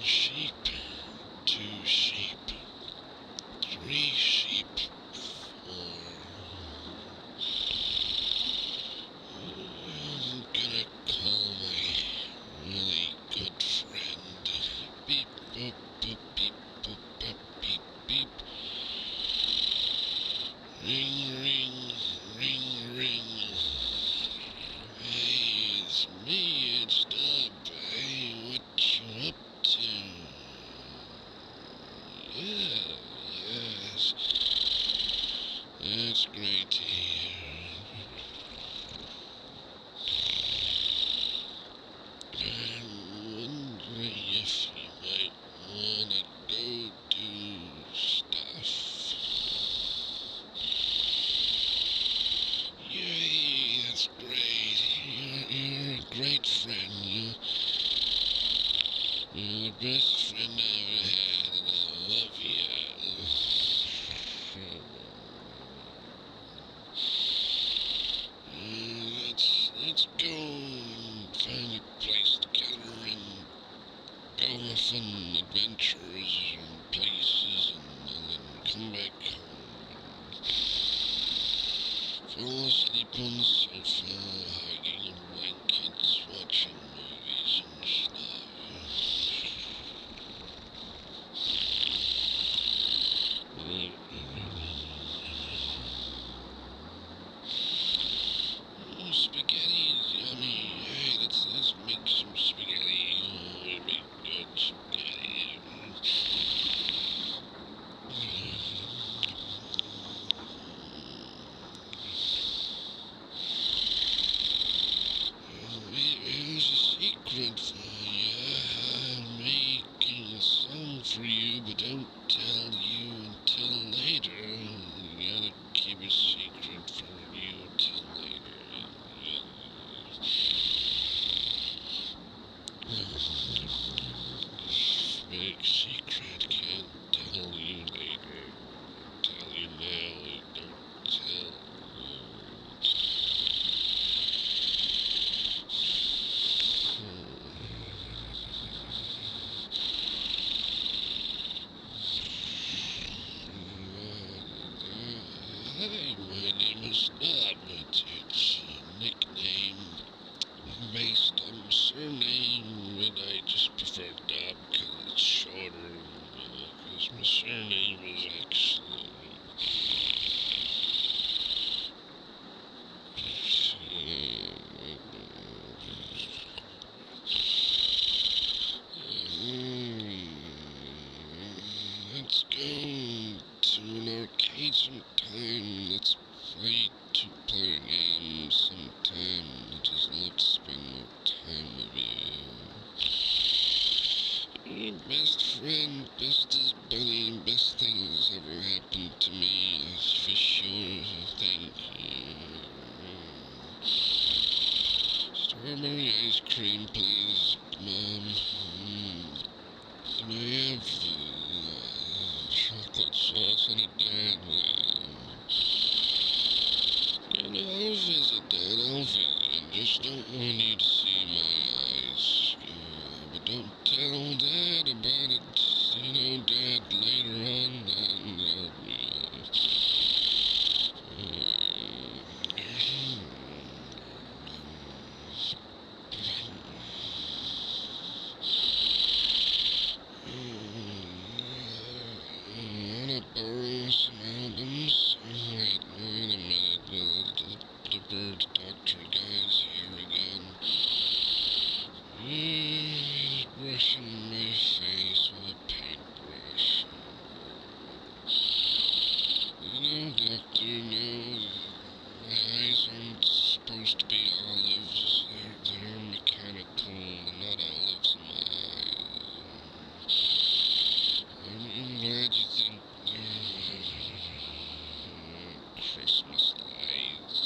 B: Sheep, 2 sheep, 3 sheep, 4. I'm gonna call my really good friend. Beep, boop, boop, beep, boop, boop, beep, beep. Ring, ring, ring, ring. Hey, it's me, it's Dub. Hey, what you up to? Yes. That's great to hear. I'm wondering if you might want to go do stuff. Yay, that's great. You're a great friend. You're the best friend I ever had, and I love you. Let's go and find a place together and go on some adventures and places and then come back home and fall asleep on the sofa, hugging blankets, watching movies and stuff. Oh, spaghetti's yummy. Hey, let's make some spaghetti. Oh, we make good spaghetti. best friend, bestest buddy, best thing that's ever happened to me, that's for sure. Thank you. Strawberry ice cream, please, Mom. Can I have chocolate sauce on it, Dad? And I'll visit, Dad, I'll visit. Just don't want you to see my eyes. But don't tell Dad about it. Dad, later on, and wanna borrow some albums? Wait a minute. The bird doctor guy's here again. He's brushing my face with a paintbrush. Doctor, no. My eyes aren't supposed to be olives. They're mechanical. They're not olives in my eyes. I'm glad you think they're Christmas lights.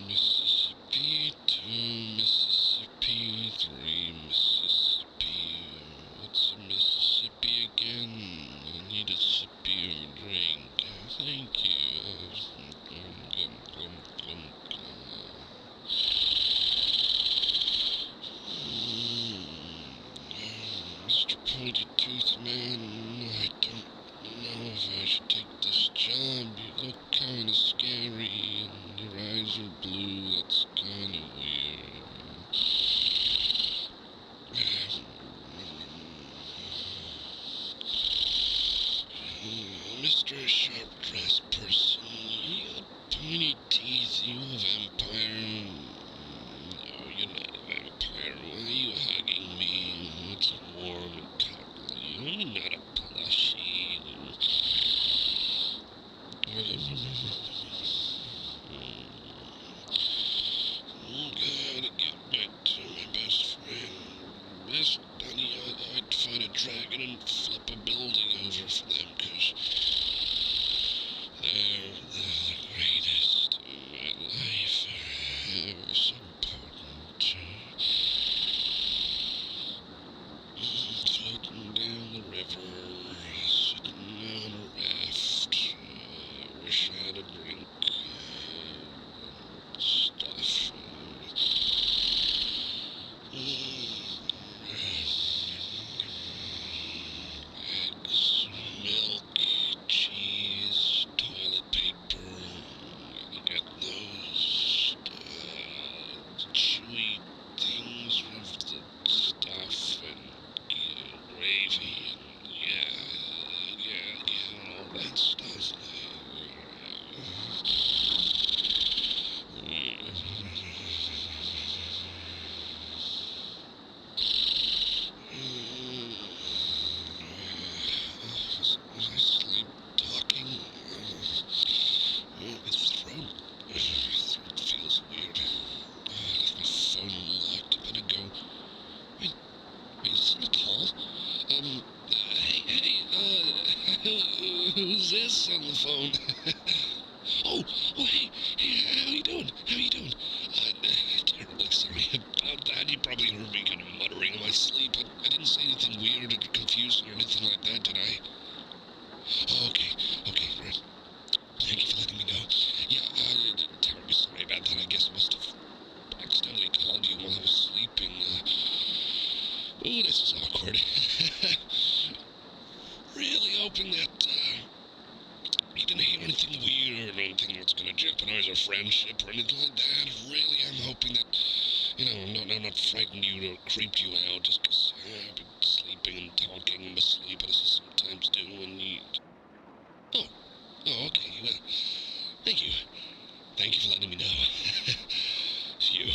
B: Mississippi, 2 Mississippi, 3 Mississippi. What's a Mississippi again? I need a sippy or drink. Thank you. Mr. Pointy Tooth Man, I don't know if I should take this job. You look kind of scary, and your eyes are blue. That's kind of weird. Mr. Sharp-Dressed Person, you got pointy teeth, you a vampire? No, you're not a vampire. Why are you hugging me? It's warm and cuddly. I'm not a plushie. Gotta get back to my best friend. Best buddy, I'd fight a dragon and flip a building over for them, 'cause they're the greatest in my life. They're so important. Floating down the river, sitting on a raft. Wish I had a drink. Stuff. Eggs, milk, cheese, toilet paper. Get those chewy things with the stuff and gravy and all that stuff. Was I sleep talking? My throat feels weird. I left my phone unlocked. I better go. Wait, is this Nicole? Who's this on the phone? Hey, how you doing? Terribly sorry about that. You probably heard me kind of muttering in my sleep. I didn't say anything weird or confusing or anything like that, did I? Okay, right. Thank you for letting me know. Yeah, terribly sorry about that. I guess I must have accidentally called you while I was sleeping. This is awkward. Really hoping that, you didn't hear anything weird or anything that's gonna jeopardize our friendship or anything like that. Really, I'm hoping that, I'm not frightened you or creeped you out just 'cause I've been sleeping and talking in my sleep, as I sometimes do when you... Oh, okay, well, thank you. Thank you for letting me know. Phew.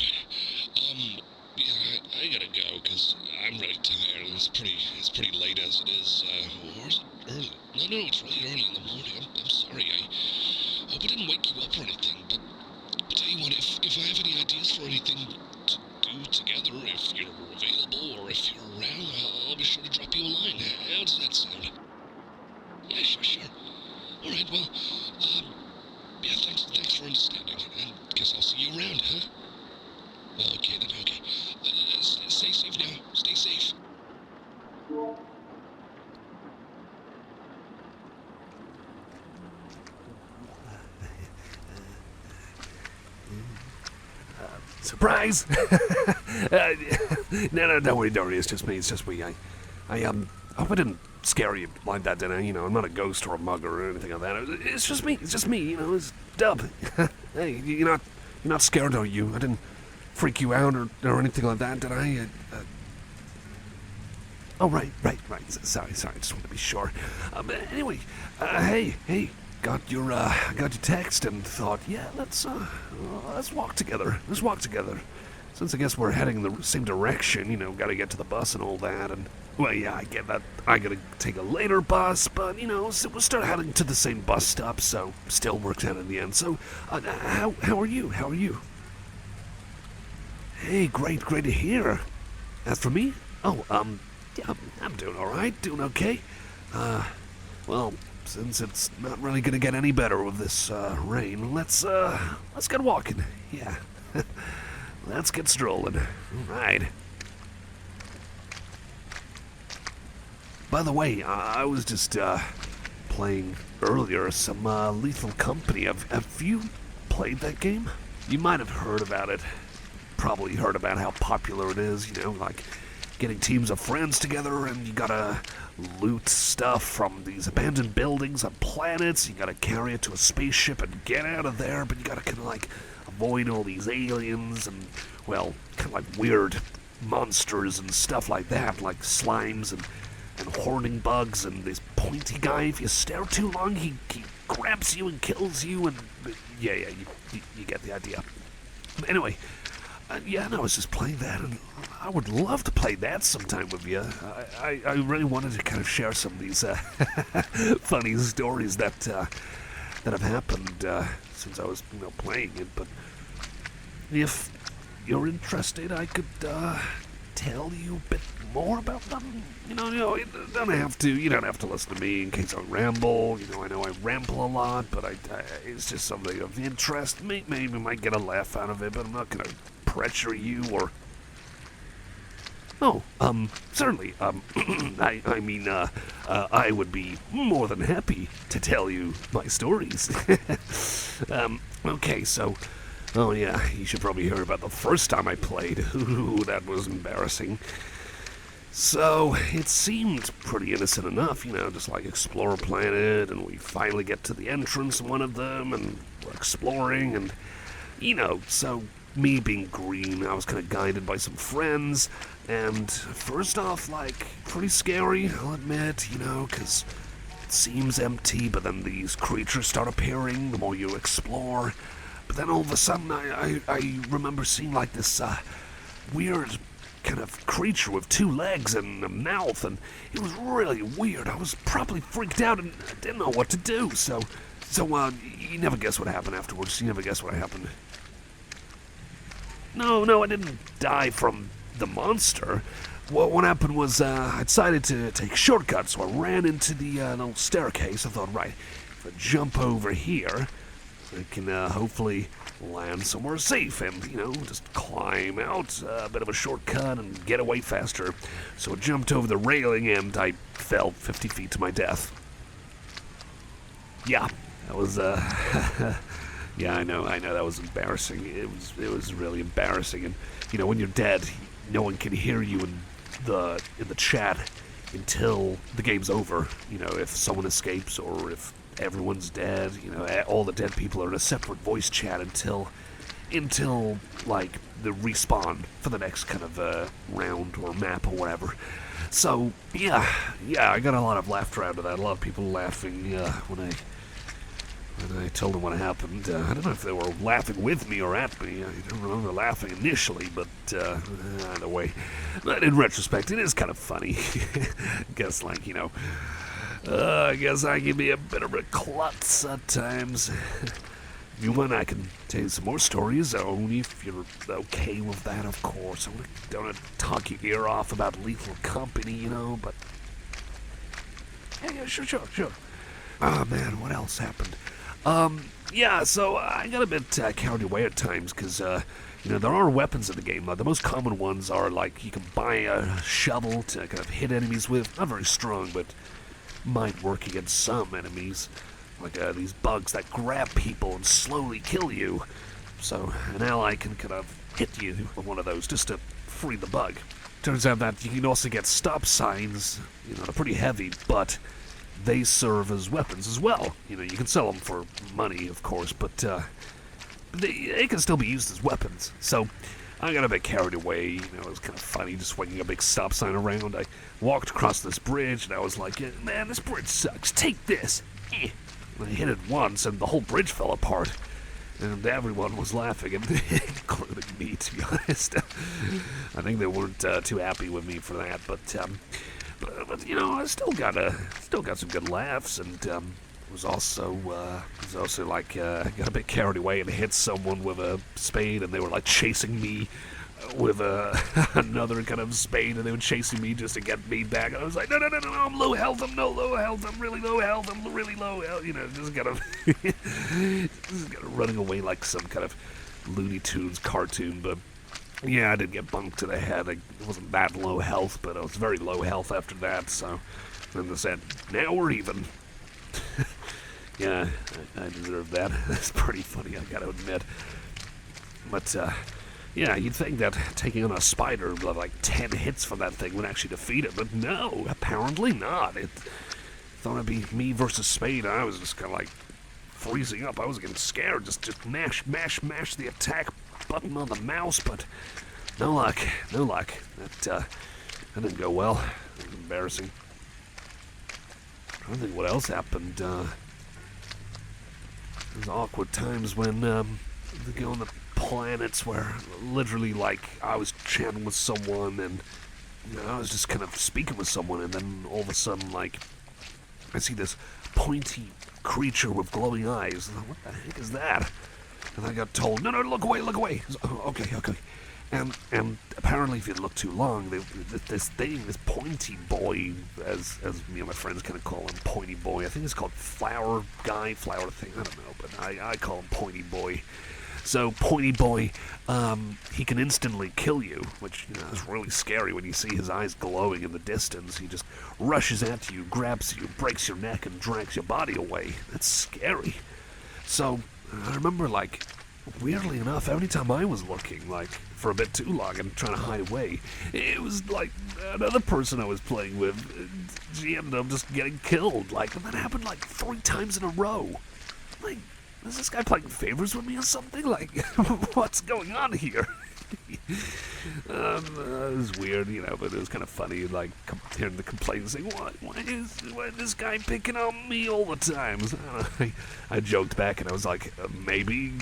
B: Yeah, I gotta go, 'cause I'm really tired. It's pretty late as it is. Or is it early? No, it's really early in the morning. I'm sorry. I hope I didn't wake you up or anything, but tell you what, if I have any ideas for anything to do together, if you're available or if you're around, I'll be sure to drop you a line. How does that sound? Yeah, sure. All right, well, yeah, thanks for understanding, and guess I'll see you around, huh? Okay then, okay. Stay safe now. Stay safe.
A: Surprise! No, don't worry, it's just me, I hope I didn't scare you like that, did I? You know, I'm not a ghost or a mugger or anything like that. It's just me, you know, it's Dub. Hey, you're not scared, are you? I didn't freak you out or anything like that, did I? Oh, right. Sorry, just want to be sure. Anyway, hey, got your text and thought, yeah, let's walk together. Since I guess we're heading in the same direction, you know, gotta get to the bus and all that, and, well, yeah, I get that. I gotta take a later bus, but, you know, so we'll start heading to the same bus stop, so still works out in the end. So, how are you? Hey, great to hear. As for me? Oh, yeah, I'm doing alright, doing okay. Well, since it's not really gonna get any better with this, rain, let's get walking. Yeah. Let's get strolling. Alright. By the way, I was just, playing earlier some, Lethal Company. Have you played that game? You might have heard about it. Probably heard about how popular it is, you know, like getting teams of friends together and you gotta loot stuff from these abandoned buildings on planets. You gotta carry it to a spaceship and get out of there, but you gotta kind of like avoid all these aliens and, well, kind of like weird monsters and stuff like that, like slimes and horning bugs and this pointy guy. If you stare too long, he grabs you and kills you, and yeah, you get the idea. But anyway, yeah, no, I was just playing that, and I would love to play that sometime with you. I really wanted to kind of share some of these funny stories that have happened since I was, you know, playing it. But if you're interested, I could tell you a bit more about them. You know, you don't have to listen to me in case I ramble. You know I ramble a lot, but it's just something of interest. Maybe you might get a laugh out of it, but I'm not gonna pressure you or... Oh, certainly, I mean, I would be more than happy to tell you my stories. Okay, so, oh yeah, you should probably hear about the first time I played. Ooh, that was embarrassing. So, it seemed pretty innocent enough, you know, just like explore a planet, and we finally get to the entrance of one of them, and we're exploring, and, you know, so... Me being green, I was kind of guided by some friends, and first off, like, pretty scary, I'll admit, you know, because it seems empty, but then these creatures start appearing the more you explore. But then all of a sudden, I remember seeing, like, this weird kind of creature with 2 legs and a mouth, and it was really weird. I was probably freaked out, and I didn't know what to do, so you never guess what happened afterwards. You never guess what happened. No, I didn't die from the monster. What happened was I decided to take a shortcut, so I ran into the little staircase. I thought, right, if I jump over here, I can hopefully land somewhere safe and, you know, just climb out a bit of a shortcut and get away faster. So I jumped over the railing and I fell 50 feet to my death. Yeah, that was... Yeah, I know, that was embarrassing. It was really embarrassing, and you know, when you're dead, no one can hear you in the chat until the game's over. You know, if someone escapes or if everyone's dead, you know, all the dead people are in a separate voice chat until like the respawn for the next kind of round or map or whatever. So yeah, I got a lot of laughter out of that. A lot of people laughing when And I told them what happened. I don't know if they were laughing with me or at me. I don't remember laughing initially, but either way. But in retrospect, it is kind of funny. Guess, like, I guess I can be a bit of a klutz at times. If you want, I can tell you some more stories, only if you're okay with that, of course. I don't want to talk your ear off about Lethal Company, but... Yeah, sure. Oh, man, what else happened? Yeah, so I got a bit carried away at times, because, there are weapons in the game. The most common ones are, like, you can buy a shovel to kind of hit enemies with. Not very strong, but might work against some enemies. Like these bugs that grab people and slowly kill you. So an ally can kind of hit you with one of those just to free the bug. Turns out that you can also get stop signs. They're pretty heavy, but they serve as weapons as well. You can sell them for money, of course, but they can still be used as weapons. So I got a bit carried away. It was kind of funny just swinging a big stop sign around. I walked across this bridge, and I was like, man, this bridge sucks. Take this. I hit it once, and the whole bridge fell apart. And everyone was laughing, including me, to be honest. I think they weren't too happy with me for that, but I still got some good laughs, and was also like got a bit carried away and hit someone with a spade, and they were like chasing me with another kind of spade, and they were chasing me just to get me back. And I was like, no, I'm low health, I'm low health, I'm really low health, I'm really low health, just kind of running away like some kind of Looney Tunes cartoon. But yeah, I did get bunked to the head. I wasn't that low health, but I was very low health after that, so then they said, now we're even. Yeah, I deserve that. That's pretty funny, I gotta admit. But, yeah, you'd think that taking on a spider with like 10 hits from that thing would actually defeat it, but no, apparently not. It thought it'd be me versus Spade, and I was just kind of like freezing up. I was getting scared, just mash the attack button on the mouse, but no luck. That didn't go well. It was embarrassing. I don't think what else happened. There's awkward times when they go on the planets where literally like I was chatting with someone and I was just kind of speaking with someone, and then all of a sudden like I see this pointy creature with glowing eyes. What the heck is that? And I got told, no, look away. Oh, okay. And apparently if you look too long, this pointy boy, as me and my friends kind of call him, pointy boy. I think it's called flower thing, I don't know, but I call him pointy boy. So pointy boy, he can instantly kill you, which is really scary when you see his eyes glowing in the distance. He just rushes at you, grabs you, breaks your neck, and drags your body away. That's scary. So I remember, like, weirdly enough, every time I was looking, like, for a bit too long and trying to hide away, it was like another person I was playing with, she ended up just getting killed. Like, and that happened like 3 times in a row. Like, is this guy playing favors with me or something? Like, what's going on here? It was weird, but it was kind of funny, like, hearing the complaints, saying, why is this guy picking on me all the time? So, I joked back, and I was like, maybe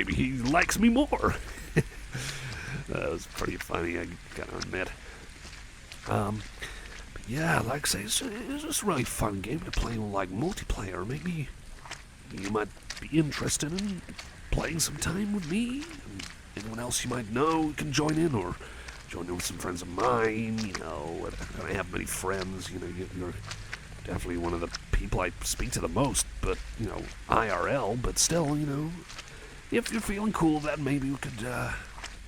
A: he likes me more. That was pretty funny, I gotta admit. But yeah, like I say, it's just a really fun game to play with, like, multiplayer. Maybe you might be interested in playing some time with me. Anyone else you might know can join in, or join in with some friends of mine. I don't have many friends. You're definitely one of the people I speak to the most, but IRL. But still, if you're feeling cool, then maybe we could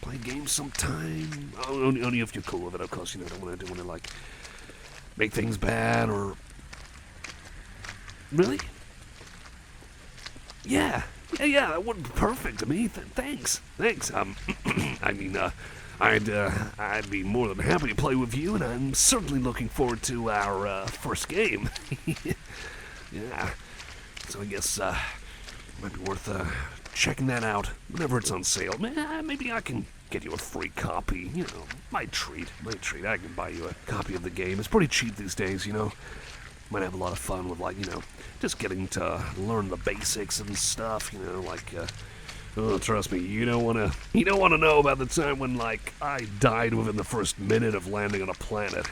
A: play games sometime. Only if you're cool with it, of course. Don't want to like make things bad or really. Yeah, that would be perfect to me. Thanks. I mean, I'd be more than happy to play with you, and I'm certainly looking forward to our first game. Yeah. So I guess it might be worth checking that out whenever it's on sale. Maybe I can get you a free copy. My treat. I can buy you a copy of the game. It's pretty cheap these days. might have a lot of fun with, like, just getting to learn the basics and stuff, like, oh, trust me, you don't want to know about the time when, like, I died within the first minute of landing on a planet.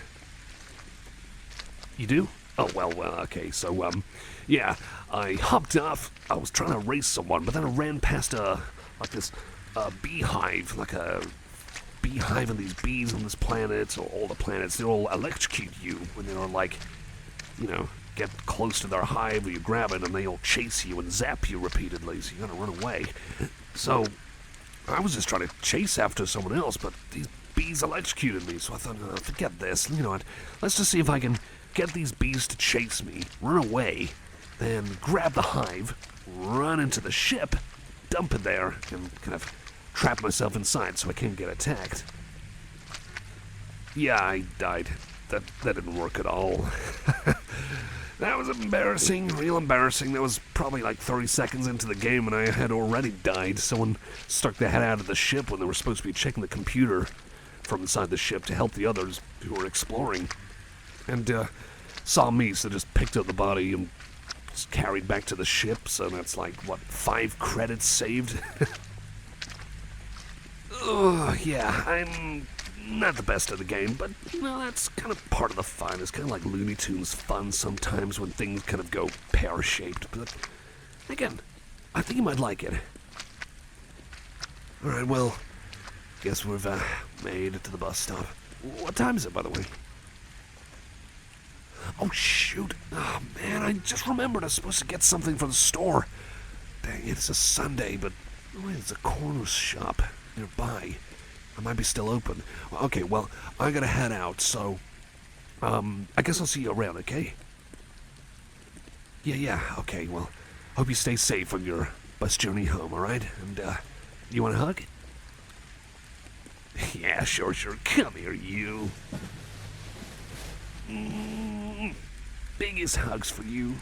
A: You do? Oh, well, okay, so, yeah, I hopped off, I was trying to race someone, but then I ran past this beehive, like a beehive, and these bees on this planet, or all the planets, they all electrocute you when they're like, get close to their hive, or you grab it, and they all chase you and zap you repeatedly, so you gotta run away. So, I was just trying to chase after someone else, but these bees electrocuted me, so I thought, forget this, let's just see if I can get these bees to chase me, run away, then grab the hive, run into the ship, dump it there, and kind of trap myself inside so I can't get attacked. Yeah, I died. That didn't work at all. That was embarrassing, real embarrassing. That was probably like 30 seconds into the game and I had already died. Someone stuck their head out of the ship when they were supposed to be checking the computer from inside the ship to help the others who were exploring. And saw me, so just picked up the body and just carried back to the ship. So that's like, 5 credits saved? Yeah, I'm not the best at the game, but, that's kind of part of the fun. It's kind of like Looney Tunes fun sometimes when things kind of go pear-shaped. But, again, I think you might like it. Alright, well, guess we've made it to the bus stop. What time is it, by the way? Oh, shoot. Oh, man, I just remembered I was supposed to get something from the store. Dang it, it's a Sunday, but there's a corner shop nearby. I might be still open. Okay, well, I gotta head out, so, I guess I'll see you around, okay? Yeah, okay, well, hope you stay safe on your bus journey home, alright? And, you want a hug? Yeah, sure, come here, you. Biggest hugs for you.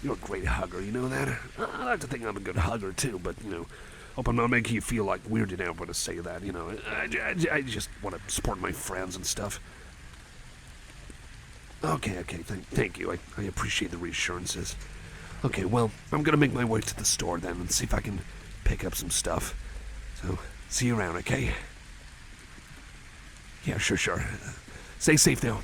A: You're a great hugger, you know that? I like to think I'm a good hugger, too, but, hope I'm not making you feel, like, weirded out when I say that, I just want to support my friends and stuff. Okay, thank you. I appreciate the reassurances. Okay, well, I'm gonna make my way to the store then and see if I can pick up some stuff. So, see you around, okay? Yeah, sure. Stay safe now.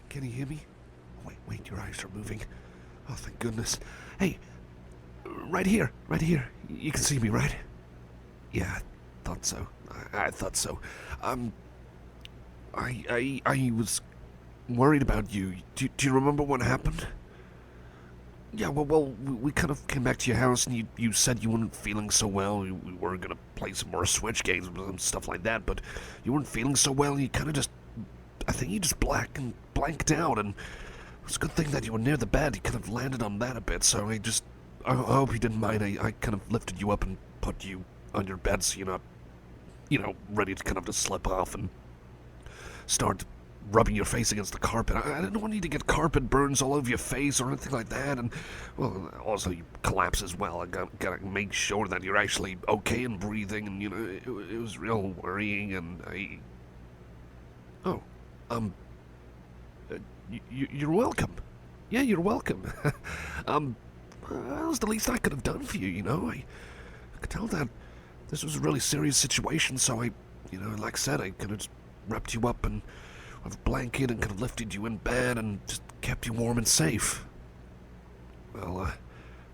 A: Can you hear me? Wait, your eyes are moving. Oh, thank goodness. Hey, right here. You can see me, right? Yeah, I thought so. I thought so. I was worried about you. Do you remember what happened? Yeah, well, we kind of came back to your house and you said you weren't feeling so well. We were gonna play some more Switch games and stuff like that, but you weren't feeling so well and you kind of just, I think you just blanked out, and it was a good thing that you were near the bed. You kind of landed on that a bit, so I hope you didn't mind. I kind of lifted you up and put you on your bed so you're not, ready to kind of just slip off and start rubbing your face against the carpet. I didn't want you to get carpet burns all over your face or anything like that, and, well, also you collapse as well. I gotta make sure that you're actually okay and breathing, and, it was real worrying, and you're welcome. Yeah, you're welcome. That was the least I could have done for you, I could tell that this was a really serious situation, so I, like I said, I kind of just wrapped you up and with a blanket and kind of lifted you in bed and just kept you warm and safe. Well,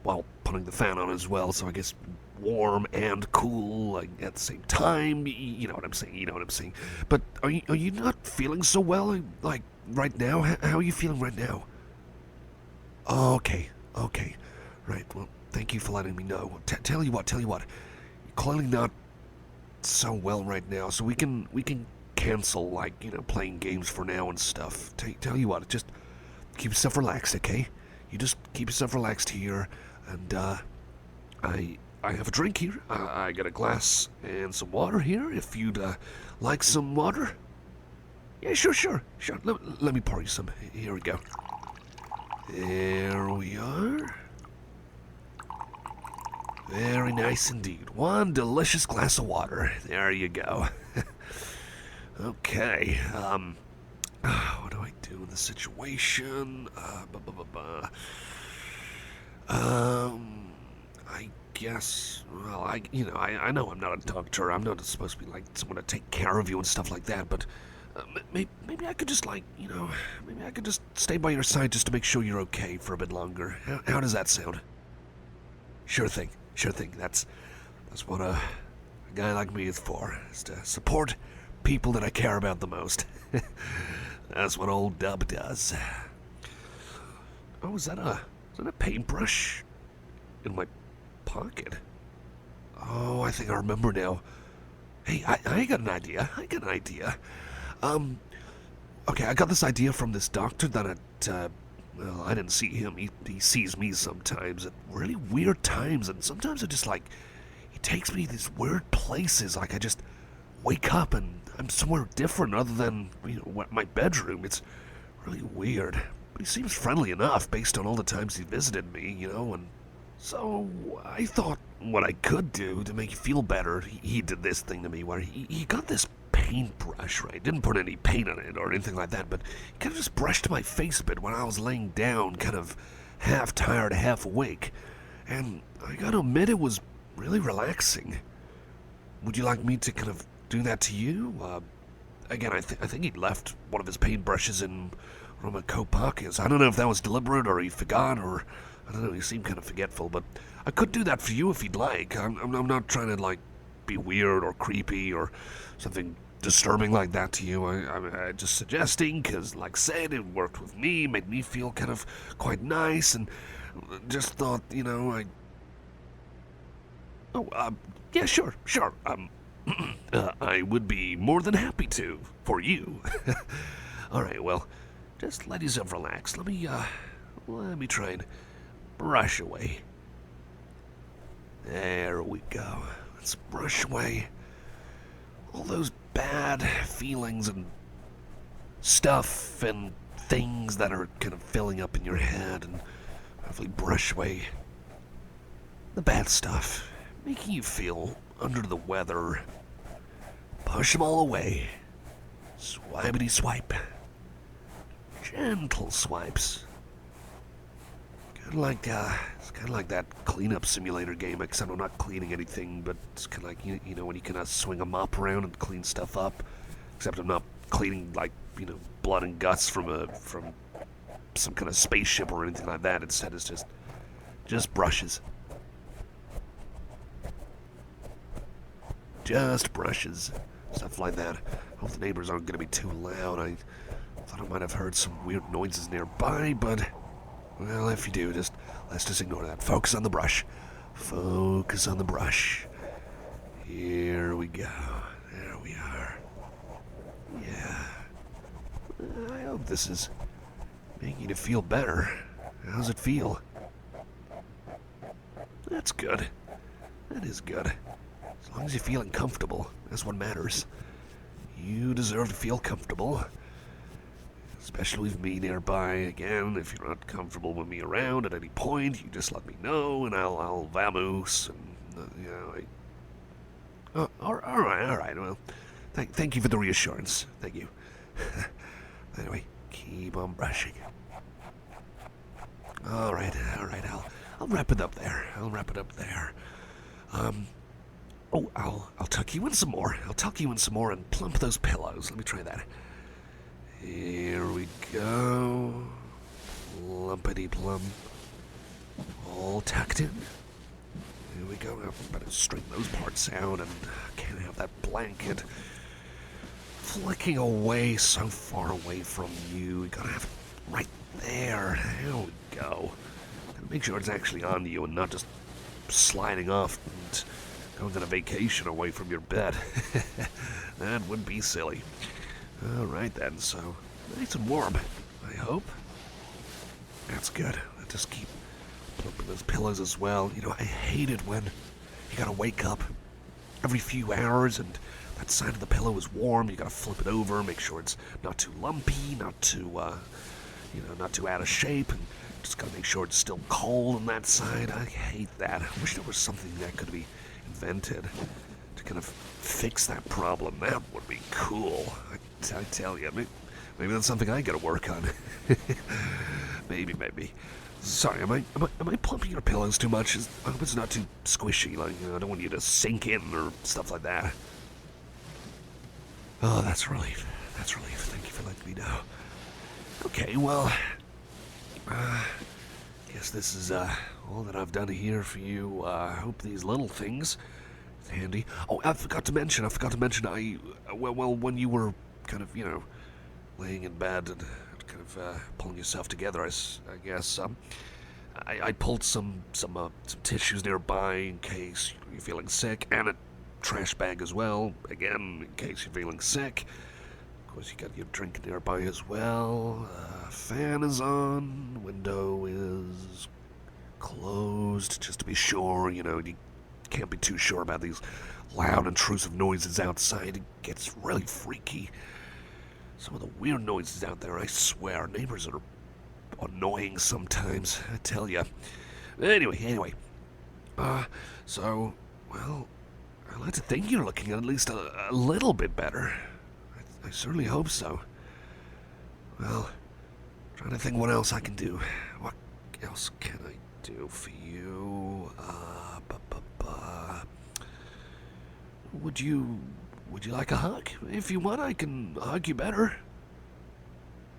A: while putting the fan on as well, so I guess warm and cool at the same time. You know what I'm saying. But are you not feeling so well, like, right now? How are you feeling right now? Oh, okay. Right, well, thank you for letting me know. Tell you what. You're clearly not so well right now, so we can cancel, like, playing games for now and stuff. Tell you what, just keep yourself relaxed, okay? You just keep yourself relaxed here, and I have a drink here. I got a glass and some water here. If you'd like some water. Yeah, sure. Let me pour you some. Here we go. There we are. Very nice indeed. One delicious glass of water. There you go. Okay. What do I do in this situation? I guess. Well, I know I'm not a doctor. I'm not supposed to be like someone to take care of you and stuff like that. But maybe I could just maybe I could just stay by your side just to make sure you're okay for a bit longer. How does that sound? Sure thing. That's what a guy like me is for, is to support people that I care about the most. That's what old Dub does. Oh, is that a paintbrush in my pocket? Oh, I think I remember now. Hey, I got an idea. Okay, I got this idea from this doctor that well, I didn't see him. He sees me sometimes at really weird times, and sometimes it just he takes me to these weird places. Like I just wake up and I'm somewhere different other than, my bedroom. It's really weird. But he seems friendly enough based on all the times he visited me, and so I thought what I could do to make you feel better. He did this thing to me where he got this paintbrush, right? Didn't put any paint on it or anything like that, but he kind of just brushed my face a bit when I was laying down, kind of half tired, half awake. And I gotta admit, it was really relaxing. Would you like me to kind of do that to you? Again, I think he left one of his paintbrushes in one of my coat pockets. I don't know if that was deliberate or he forgot, or I don't know, he seemed kind of forgetful, but I could do that for you if you'd like. I'm not trying to, be weird or creepy or something disturbing like that to you. I'm just suggesting, because, like I said, it worked with me, made me feel kind of quite nice, and just thought, yeah, sure. I would be more than happy to, for you. Alright, well, just let yourself relax. Let me try and brush away. There we go. Let's brush away all those bad feelings and stuff and things that are kind of filling up in your head, and hopefully brush away the bad stuff, making you feel under the weather. Push them all away. Swipity swipe. Gentle swipes. It's kind of like that cleanup simulator game, except I'm not cleaning anything, but it's kind of like, when you kind of swing a mop around and clean stuff up, except I'm not cleaning, blood and guts from some kind of spaceship or anything like that. Instead, it's just brushes. Just brushes. Stuff like that. I hope the neighbors aren't going to be too loud. I thought I might have heard some weird noises nearby, but, well, if you do, let's just ignore that. Focus on the brush. Focus on the brush. Here we go. There we are. Yeah. I hope this is making you feel better. How's it feel? That's good. That is good. As long as you're feeling comfortable, that's what matters. You deserve to feel comfortable. Especially with me nearby. Again, if you're not comfortable with me around at any point, you just let me know, and I'll vamoose, and, all right. Well, thank you for the reassurance. Thank you. Anyway, keep on brushing. All right. I'll wrap it up there. I'll tuck you in some more. And plump those pillows. Let me try that. Here we go. Plumpity plump. All tucked in. Here we go. I better straighten those parts out, and I can't have that blanket flicking away so far away from you. We gotta have it right there. There we go. Gotta make sure it's actually on you and not just sliding off and going on a vacation away from your bed. That would be silly. Alright then, so nice and warm, I hope. That's good. I just keep pumping those pillows as well. You know, I hate it when you gotta wake up every few hours and that side of the pillow is warm. You gotta flip it over, make sure it's not too lumpy, not too, not too out of shape, and just gotta make sure it's still cold on that side. I hate that. I wish there was something that could be invented to kind of fix that problem. That would be cool. I tell you, maybe that's something I gotta work on. maybe. Sorry, am I plumping your pillows too much? I hope it's not too squishy. Like, I don't want you to sink in or stuff like that. Oh, that's relief. That's relief. Thank you for letting me know. Okay, well, guess this is all that I've done here for you. I hope these little things is handy. Oh, I forgot to mention. Well, when you were kind of, laying in bed and kind of pulling yourself together, I guess I pulled some tissues nearby in case you're feeling sick, and a trash bag as well, again, in case you're feeling sick. Of course, you got your drink nearby as well. Fan is on, window is closed, just to be sure. You can't be too sure about these loud, intrusive noises outside. It gets really freaky. Some of the weird noises out there, I swear. Neighbors are annoying sometimes, I tell you. Anyway. So, well, I'd like to think you're looking at least a little bit better. I certainly hope so. Well, trying to think what else I can do. What else can I do for you? Would you like a hug? If you want, I can hug you better.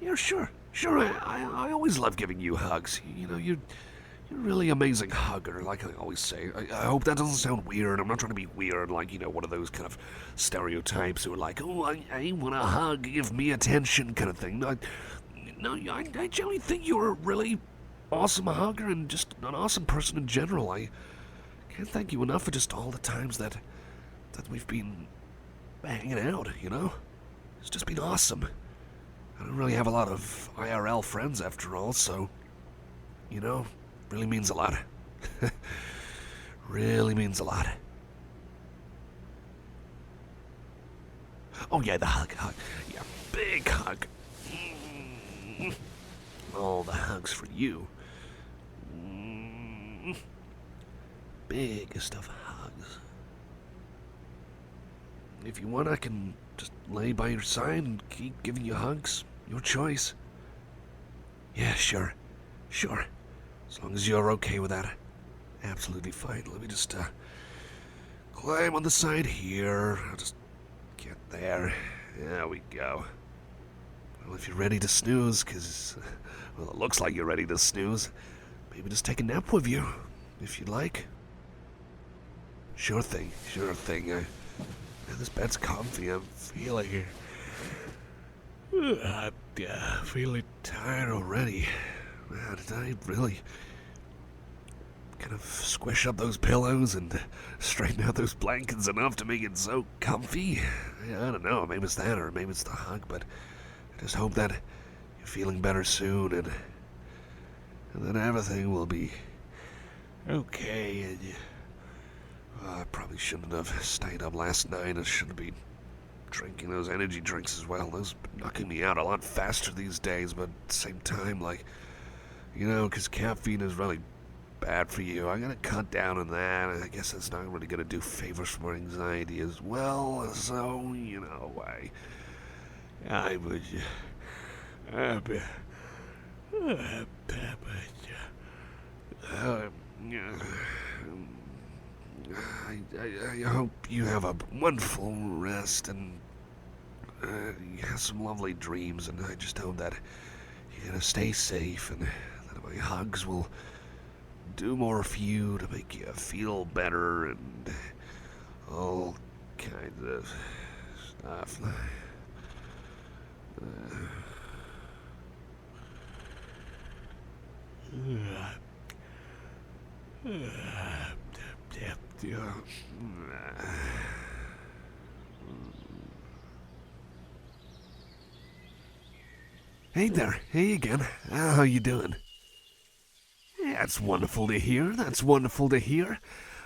A: Yeah, sure. I always love giving you hugs. You're a really amazing hugger, like I always say. I hope that doesn't sound weird. I'm not trying to be weird, like, one of those kind of stereotypes who are like, oh, I want a hug, give me attention kind of thing. I generally think you're a really awesome hugger and just an awesome person in general. I can't thank you enough for just all the times that we've been hanging out, It's just been awesome. I don't really have a lot of IRL friends after all, so, really means a lot. Really means a lot. Oh yeah, the hug. Yeah, big hug. All the hugs for you. Biggest of hugs. If you want, I can just lay by your side and keep giving you hugs. Your choice. Yeah, sure. As long as you're okay with that. Absolutely fine. Let me just climb on the side here. I'll just get there. There we go. Well, if you're ready to snooze, because, well, it looks like you're ready to snooze, maybe just take a nap with you, if you'd like. Sure thing. This bed's comfy. I'm feeling tired already. Man, did I really kind of squish up those pillows and straighten out those blankets enough to make it so comfy? I don't know. Maybe it's that, or maybe it's the hug, but I just hope that you're feeling better soon, and then everything will be okay. And I probably shouldn't have stayed up last night. I shouldn't be drinking those energy drinks as well. Those are knocking me out a lot faster these days, but at the same time, like, because caffeine is really bad for you. I gotta cut down on that. I guess that's not really gonna do favors for my anxiety as well. So, I would. I hope you have a wonderful rest and you have some lovely dreams, and I just hope that you're gonna stay safe and that my hugs will do more for you to make you feel better and all kinds of stuff. Hey there, hey again. How you doing? That's wonderful to hear. That's wonderful to hear.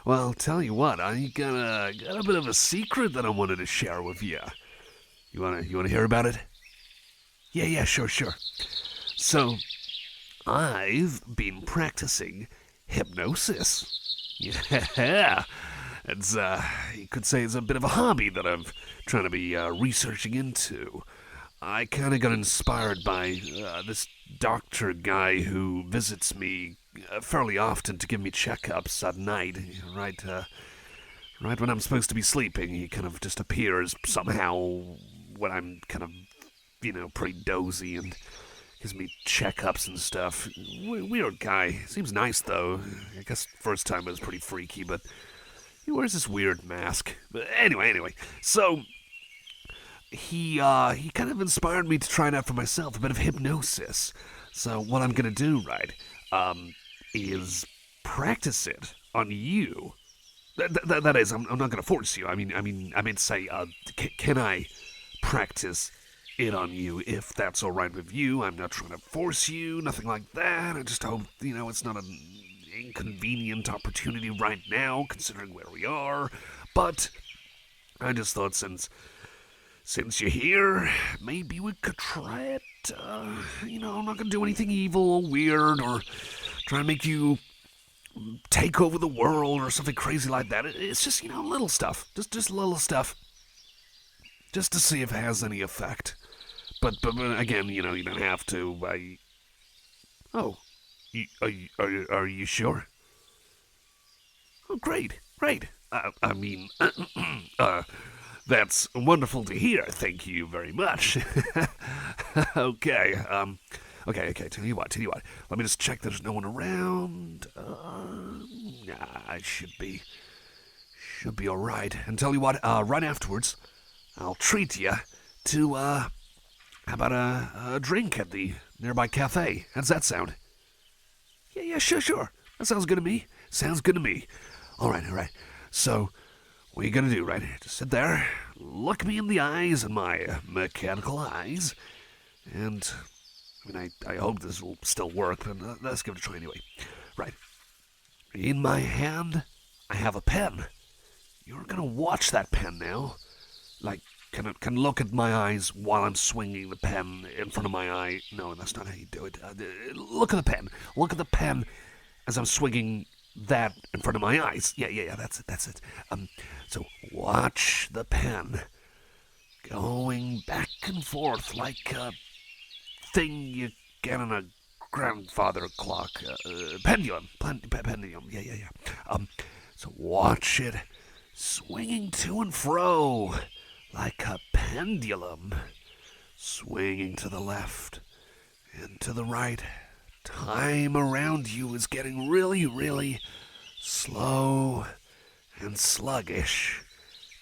A: Well, tell you what, I got a bit of a secret that I wanted to share with you. You wanna hear about it? Yeah, sure. So, I've been practicing hypnosis. Yeah, it's you could say it's a bit of a hobby that I'm trying to be researching into. I kind of got inspired by this doctor guy who visits me fairly often to give me checkups at night. Right when I'm supposed to be sleeping, he kind of just appears somehow when I'm kind of, pretty dozy and gives me checkups and stuff. Weird guy. Seems nice though. I guess first time it was pretty freaky, but he wears this weird mask. But anyway, so he kind of inspired me to try it out for myself, a bit of hypnosis. So what I'm gonna do, right, is practice it on you. That is, I'm not gonna force you. I meant to say, can I practice it on you if that's all right with you? I'm not trying to force you, nothing like that. I just hope it's not an inconvenient opportunity right now, considering where we are. But I just thought since you're here, maybe we could try it. I'm not gonna do anything evil or weird or try and make you take over the world or something crazy like that. It's just, little stuff. Just little stuff. Just to see if it has any effect. But again, you don't have to. Are you sure? Oh, great. That's wonderful to hear. Thank you very much. Okay. Okay. Tell you what. Let me just check there's no one around. I should be all right. And tell you what. Right afterwards, I'll treat you to how about a drink at the nearby cafe? How's that sound? Yeah, sure. That sounds good to me. All right. So, what you gonna do, right? Just sit there, look me in the eyes in my mechanical eyes, and I hope this will still work, but let's give it a try anyway. Right. In my hand, I have a pen. You're gonna watch that pen now. Like, can look at my eyes while I'm swinging the pen in front of my eye. No, that's not how you do it. Look at the pen. Look at the pen as I'm swinging that in front of my eyes. Yeah, that's it. So watch the pen going back and forth like a thing you get on a grandfather clock. Pendulum. Yeah. So watch it swinging to and fro like a pendulum, swinging to the left and to the right. Time around you is getting really, really slow and sluggish.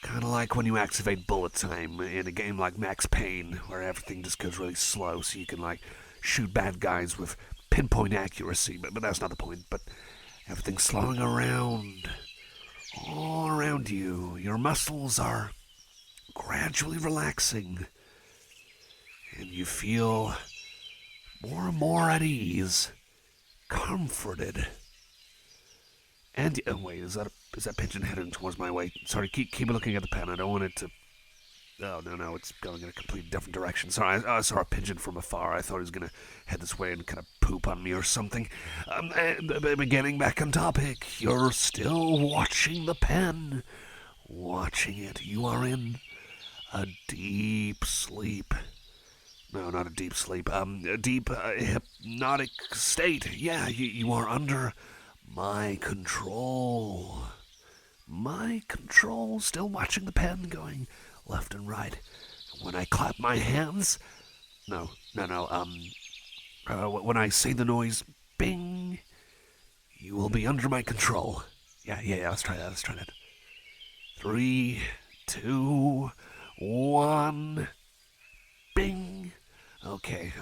A: Kind of like when you activate bullet time in a game like Max Payne, where everything just goes really slow so you can, shoot bad guys with pinpoint accuracy. But that's not the point. But everything's slowing around, all around you. Your muscles are gradually relaxing, and you feel more and more at ease, comforted. And wait, is that pigeon heading towards my way? Sorry, keep looking at the pen. I don't want it to. Oh no, it's going in a completely different direction. Sorry, I saw a pigeon from afar. I thought he was gonna head this way and kind of poop on me or something. Getting back on topic, you're still watching the pen, watching it. You are in a deep sleep. No, not a deep sleep. A deep hypnotic state. Yeah, you are under my control. My control. Still watching the pen going left and right. When I clap my hands. No. When I say the noise, bing, you will be under my control. Yeah. Let's try that. 3, 2, 1. Bing. Okay.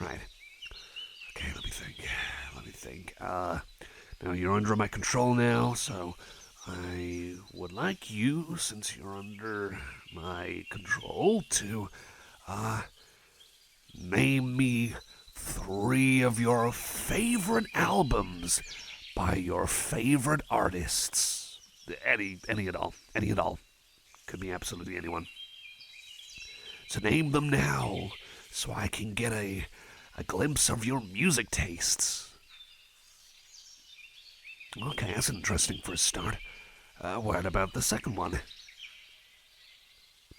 A: Right. Okay, let me think. Now you're under my control now, so I would like you, since you're under my control, to name me 3 of your favorite albums by your favorite artists. Any at all. Any at all. Could be absolutely anyone. So name them now, so I can get a glimpse of your music tastes. Okay, that's interesting for a start. What about the second one?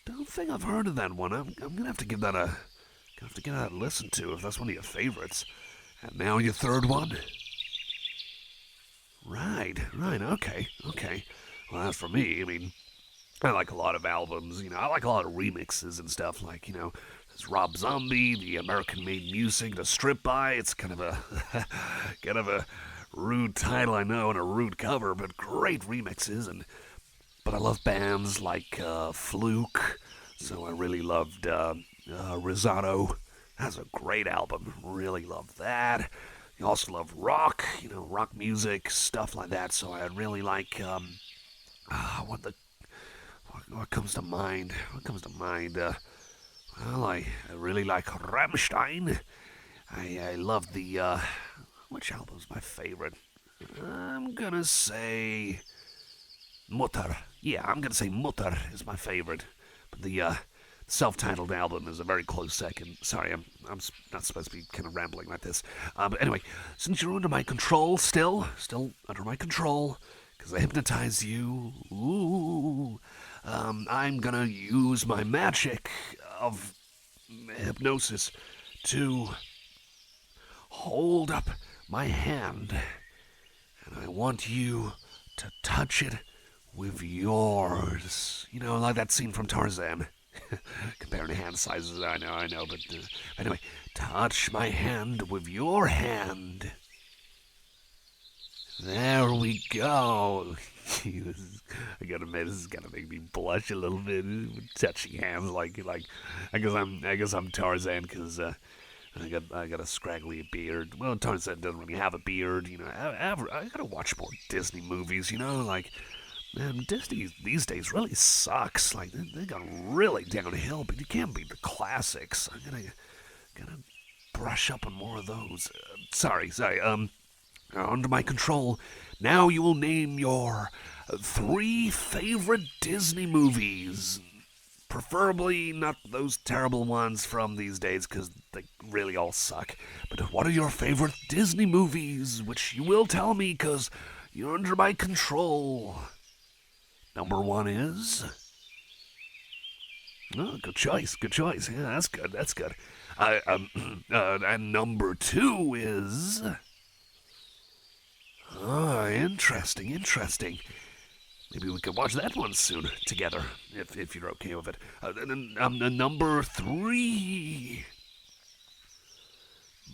A: Don't think I've heard of that one. I'm gonna have to give that a listen to if that's one of your favorites. And now your third one. Right, okay. Well, as for me, I mean, I like a lot of albums, I like a lot of remixes and stuff, like, there's Rob Zombie, the American-made music, the Strip By. It's kind of a rude title, I know, and a rude cover, but great remixes. But I love bands like Fluke, so I really loved Risotto. That's a great album, really love that. I also love rock, rock music, stuff like that, so I really like, what comes to mind? Well, I really like Rammstein. I love the, which album's my favorite? I'm gonna say Mutter. Yeah, I'm gonna say Mutter is my favorite. But the self-titled album is a very close second. Sorry, I'm not supposed to be kind of rambling like this. But anyway, since you're under my control, still under my control, because I hypnotized you, I'm gonna use my magic of hypnosis to hold up my hand, and I want you to touch it with yours. Like that scene from Tarzan. Comparing hand sizes, I know, but anyway, touch my hand with your hand. There we go. I gotta admit, this is gonna make me blush a little bit. Touchy hands, like I guess I'm Tarzan because I got a scraggly beard. Well, Tarzan doesn't really have a beard. I gotta watch more Disney movies. Man, Disney these days really sucks. Like they got really downhill, but you can't beat the classics. I'm gonna brush up on more of those. Sorry. Under my control. Now you will name your 3 favorite Disney movies. Preferably not those terrible ones from these days, because they really all suck. But what are your favorite Disney movies? Which you will tell me, because you're under my control. Number 1 is... Oh, good choice. Yeah, that's good. And number 2 is... Oh, interesting. Maybe we could watch that one soon together, if you're okay with it. Number 3.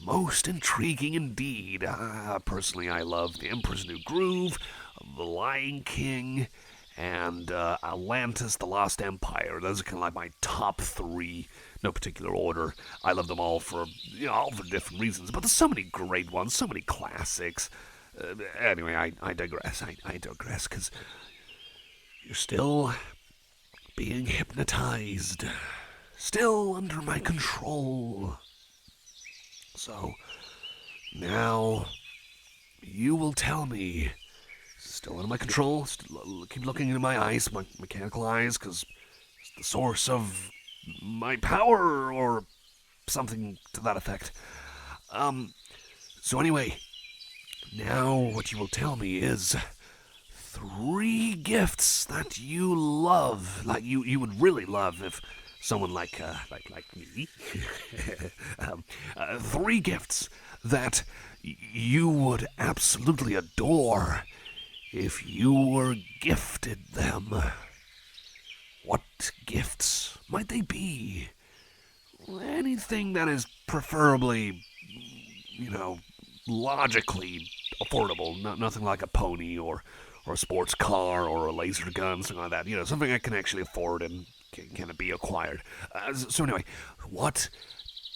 A: Most intriguing indeed. Personally, I love The Emperor's New Groove, The Lion King, and Atlantis, The Lost Empire. Those are kind of like my top 3, no particular order. I love them all for different reasons, but there's so many great ones, so many classics. Anyway, I digress. I digress, because you're still being hypnotized. Still under my control. So, now, you will tell me. Still under my control. Still, keep looking into my eyes, my mechanical eyes, because it's the source of my power, or something to that effect. So anyway... Now, what you will tell me is 3 gifts that you love, like you would really love if someone like me, 3 gifts that you would absolutely adore if you were gifted them. What gifts might they be? Anything that is preferably, logically affordable, nothing like a pony or a sports car or a laser gun, something like that. Something I can actually afford and can be acquired. So anyway, what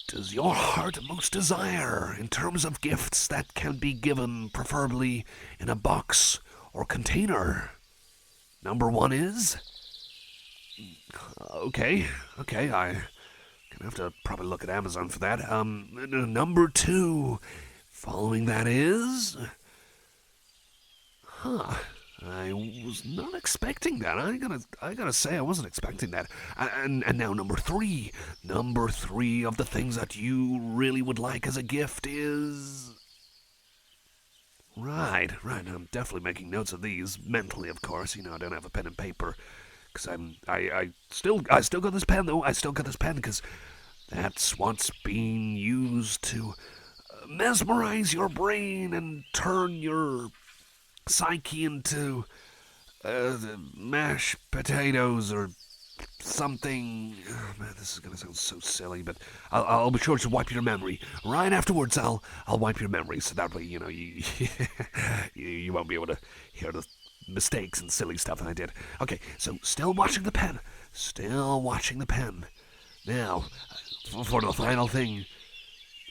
A: does your heart most desire in terms of gifts that can be given, preferably in a box or container? Number 1 is... Okay, I Gonna have to probably look at Amazon for that. Number 2. Following that is... Huh. I was not expecting that. I gotta say, I wasn't expecting that. And now number 3. Number 3 of the things that you really would like as a gift is... Right. I'm definitely making notes of these mentally, of course. I don't have a pen and paper, because I still got this pen though. I still got this pen because that's what's being used to mesmerize your brain and turn your psyche into mashed potatoes or something. Oh, man, this is gonna sound so silly, but I'll be sure to wipe your memory right afterwards. I'll wipe your memory, so that way you you won't be able to hear the mistakes and silly stuff that I did. Okay, so still watching the pen. Now, for the final thing,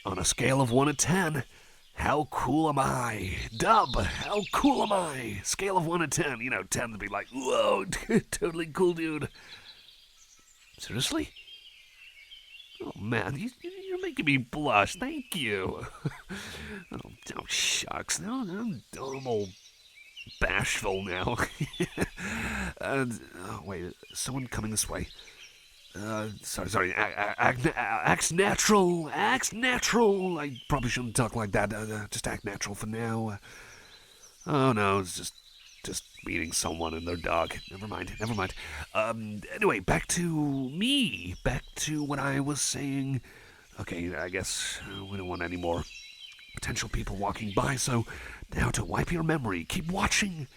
A: on a scale of 1 to 10, how cool am I? Dub, how cool am I? Scale of 1 to 10. 10 to be like, whoa, totally cool, dude. Seriously? Oh, man, you're making me blush. Thank you. Oh, shucks. Now I'm all bashful now. Wait, someone coming this way. Sorry. Act natural. I probably shouldn't talk like that. Just act natural for now. Oh no, it's just meeting someone and their dog. Never mind. Anyway, back to me. Back to what I was saying. Okay, I guess we don't want any more potential people walking by, so now to wipe your memory. Keep watching.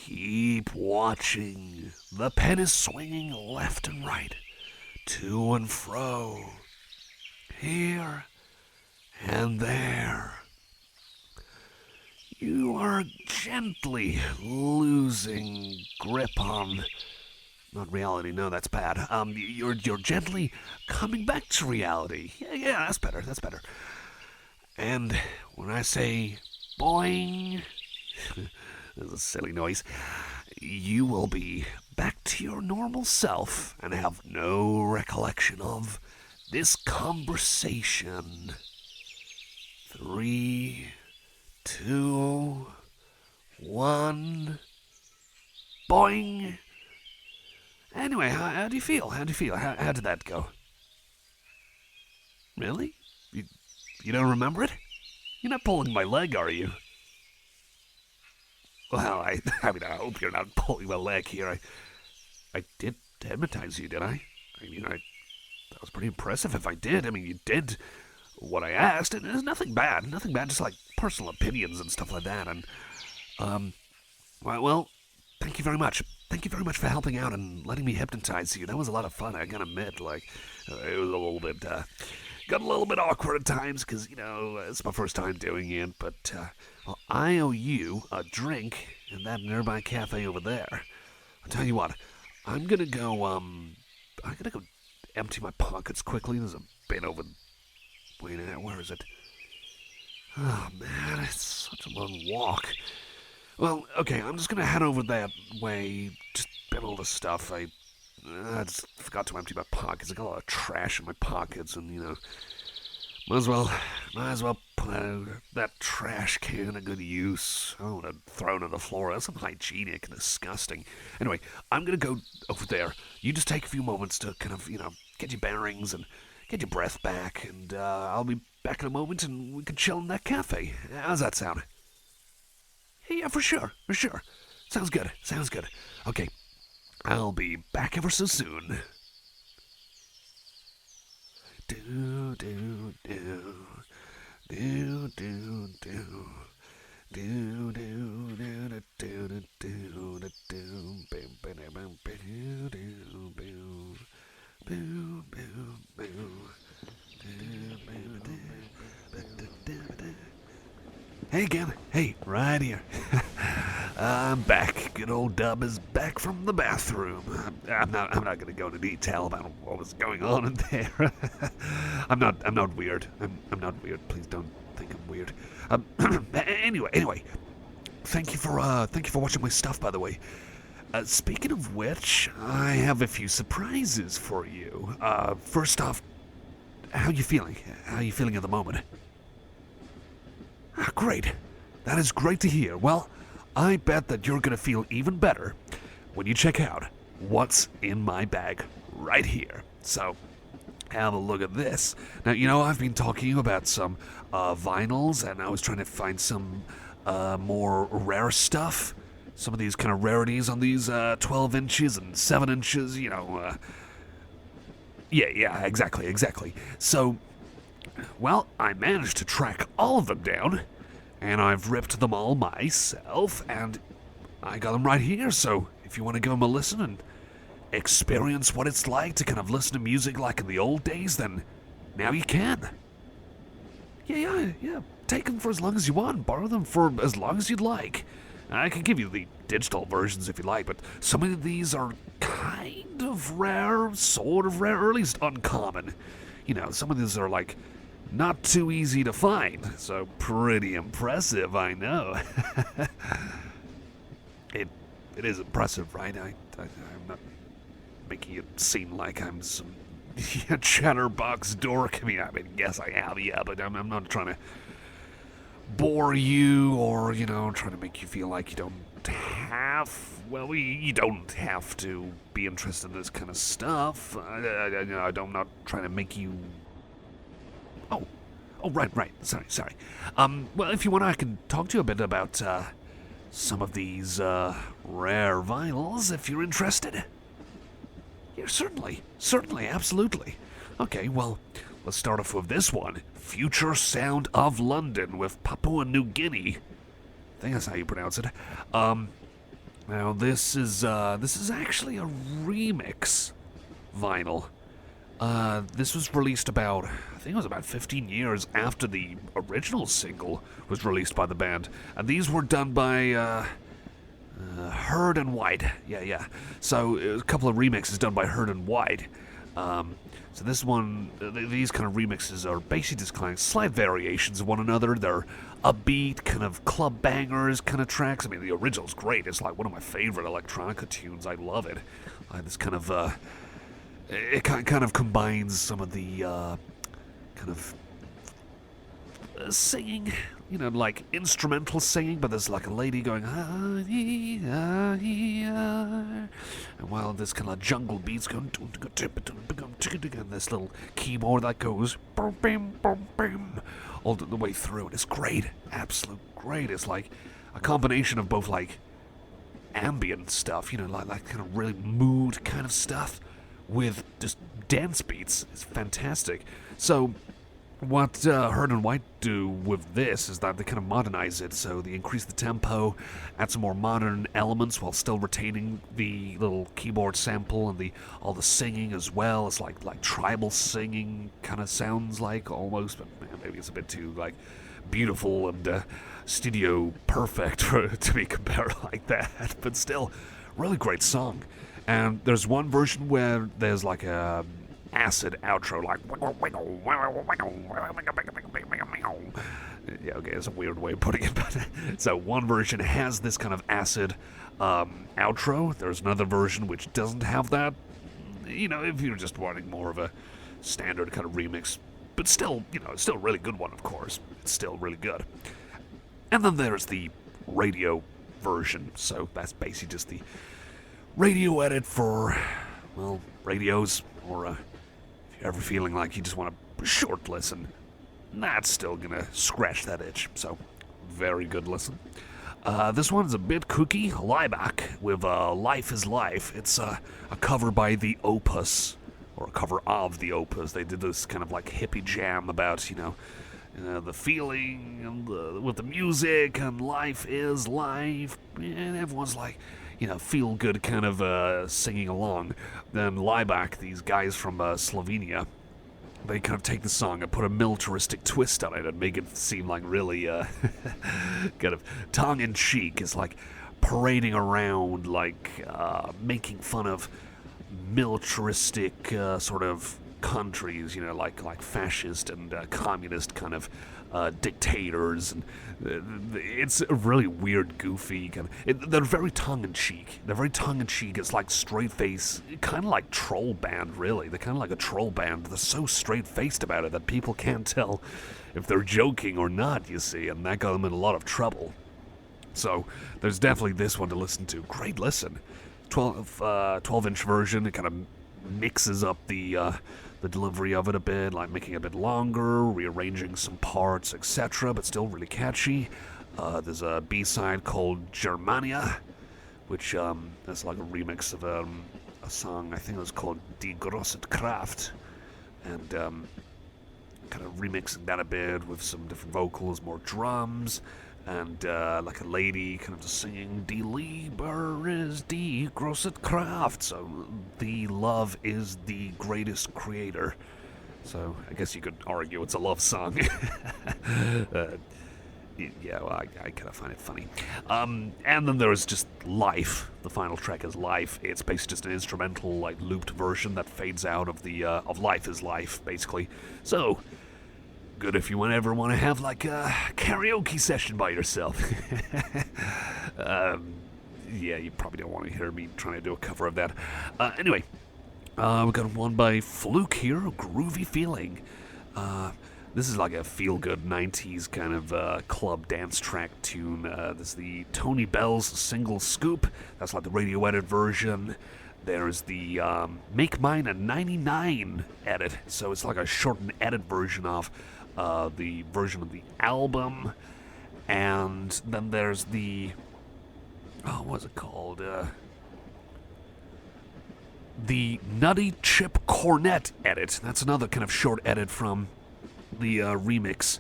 A: The pen is swinging left and right, to and fro, here and there. You are gently losing grip on, not reality, no, that's bad. You're gently coming back to reality. Yeah, that's better. And when I say boing, that's a silly noise, you will be back to your normal self and have no recollection of this conversation. 3, 2, 1, boing. Anyway, how do you feel? How did that go? Really? You don't remember it? You're not pulling my leg, are you? Well, I hope you're not pulling my leg here. I did hypnotize you, did I? That was pretty impressive if I did. You did what I asked, and there's nothing bad, just like personal opinions and stuff like that, and, well, thank you very much. Thank you very much for helping out and letting me hypnotize you. That was a lot of fun, I gotta admit. It was a little bit, got a little bit awkward at times, because, it's my first time doing it, but, well, I owe you a drink in that nearby cafe over there. I'll tell you what, I'm gonna go empty my pockets quickly. There's a bin over... Wait, where is it? Oh, man, it's such a long walk. Well, okay, I'm just gonna head over that way, just bin all the stuff. I just forgot to empty my pockets. I got a lot of trash in my pockets, and, might as well put that trash can to good use. I don't want to throw it on the floor. That's unhygienic and disgusting. Anyway, I'm going to go over there. You just take a few moments to kind of, get your bearings and get your breath back. And I'll be back in a moment and we can chill in that cafe. How's that sound? Yeah, for sure. Sounds good. Okay, I'll be back ever so soon. Do do do do do do do do do do do Hey again. Hey, right here. I'm back. Good old Dub is back from the bathroom. I'm not gonna go into detail about what was going on in there. I'm not weird. I'm not weird. Please don't think I'm weird. Anyway. Thank you for watching my stuff, by the way. Speaking of which, I have a few surprises for you. First off, how you feeling? How you feeling at the moment? Ah, great. That is great to hear. Well, I bet that you're gonna feel even better when you check out what's in my bag right here. So, have a look at this. Now, I've been talking about some vinyls, and I was trying to find some more rare stuff. Some of these kind of rarities on these 12 inches and 7 inches, Yeah, exactly. So, well, I managed to track all of them down, and I've ripped them all myself, and I got them right here. So, if you want to give them a listen and experience what it's like to kind of listen to music like in the old days, then now you can. Yeah. Take them for as long as you want. Borrow them for as long as you'd like. I can give you the digital versions if you like, but some of these are kind of rare, sort of rare, or at least uncommon. Some of these are like not too easy to find, so pretty impressive, I know. It is impressive, right? I'm not making it seem like I'm some chatterbox dork. I mean, yes, I have, yeah, but I'm not trying to bore you or, trying to make you feel like you don't you don't have to be interested in this kind of stuff. I'm not trying to make you... Oh, right. Sorry. Well, if you want, I can talk to you a bit about some of these rare vinyls, if you're interested. Yeah, certainly, absolutely. Okay, well, let's start off with this one. Future Sound of London with Papua New Guinea. I think that's how you pronounce it. Now this is actually a remix vinyl. This was released about 15 years after the original single was released by the band. And these were done by Heard and White. Yeah. So it was a couple of remixes done by Heard and White. So this one, these kind of remixes are basically just kind of slight variations of one another. They're upbeat, kind of club bangers kind of tracks. I mean, the original's great. It's like one of my favorite electronica tunes. I love it. This kind of, it kind of combines some of the kind of singing, like instrumental singing, but there's like a lady going, and while this kind of jungle beats going, and this little keyboard that goes all the way through, and it's great, absolute great. It's like a combination of both like ambient stuff, like kind of really mood kind of stuff, with just dance beats. It's fantastic. So what Heard and White do with this is that they kind of modernize it, so they increase the tempo, add some more modern elements while still retaining the little keyboard sample and all the singing as well. It's like tribal singing kind of sounds like, almost, but man, maybe it's a bit too like beautiful and studio perfect to be compared like that, but still, really great song. And there's one version where there's like a acid outro, like yeah, okay, it's a weird way of putting it, but so one version has this kind of acid outro. There's another version which doesn't have that. If you're just wanting more of a standard kind of remix, but still, it's still a really good one, of course. It's still really good. And then there's the radio version, so that's basically just the radio edit for, well, radios, or if you're ever feeling like you just want a short listen, that's still gonna scratch that itch, so very good listen. This one's a bit kooky, Lieback with Life is Life. It's a cover by the Opus, or a cover of the Opus. They did this kind of like hippie jam about, the feeling and with the music, and life is life, and everyone's like, feel good kind of singing along. Then Lieback, these guys from Slovenia, they kind of take the song and put a militaristic twist on it and make it seem like really kind of tongue-in-cheek. It's like parading around, like making fun of militaristic sort of countries, like fascist and communist kind of dictators, and it's a really weird, goofy kind of. They're very tongue-in-cheek. They're very tongue-in-cheek. It's like straight-face, kind of like troll band, really. They're kind of like a troll band. They're so straight-faced about it that people can't tell if they're joking or not, you see, and that got them in a lot of trouble. So there's definitely this one to listen to. Great listen. 12-inch version. It kind of mixes up the delivery of it a bit, like making it a bit longer, rearranging some parts, etc., but still really catchy. There's a B-side called Germania, which is like a remix of a song, I think it was called Die Große Kraft, and kind of remixing that a bit with some different vocals, more drums, and like a lady kind of just singing Die Liebe ist die große Kraft, so the love is the greatest creator. So I guess you could argue it's a love song. Yeah, well, I kind of find it funny. And then there's just Life. The final track is Life. It's basically just an instrumental, like, looped version that fades out of the of Life is Life, basically. So good if you ever want to have like a karaoke session by yourself. Yeah, you probably don't want to hear me trying to do a cover of that. Anyway, we got one by Fluke here, Groovy Feeling. This is like a feel-good 90s kind of club dance track tune. This is the Tony Bell's single Scoop. That's like the radio edit version. There's the Make Mine a 99 edit. So it's like a shortened edit version of the version of the album. And then there's the... Oh, what's it called? The Nutty Chip Cornet edit. That's another kind of short edit from the remix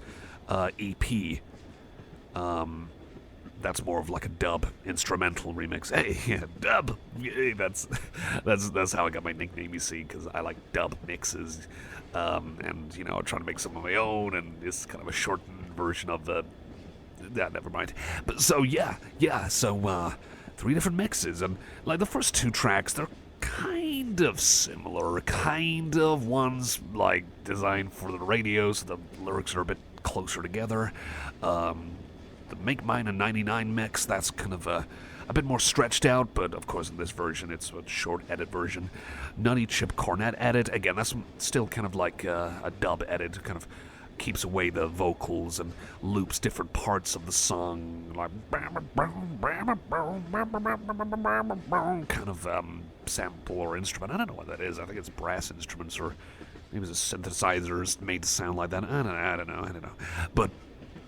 A: EP. That's more of like a dub instrumental remix. Hey, yeah, dub. Hey, that's how I got my nickname, you see, because I like dub mixes, and you know, trying to make some of my own, and it's kind of a shortened version of the. Never mind. But so so 3 different mixes, and like the first 2 tracks, they're kind of similar, kind of one's like designed for the radio, so the lyrics are a bit closer together. The Make Mine a 99 mix, that's kind of a bit more stretched out, but of course in this version it's a short edit version. Nutty Chip Cornet edit, again, that's still kind of like a dub edit, kind of keeps away the vocals and loops different parts of the song, like kind of sample or instrument. I don't know what that is. I think it's brass instruments, or maybe it's a synthesizer made to sound like that. I don't know. But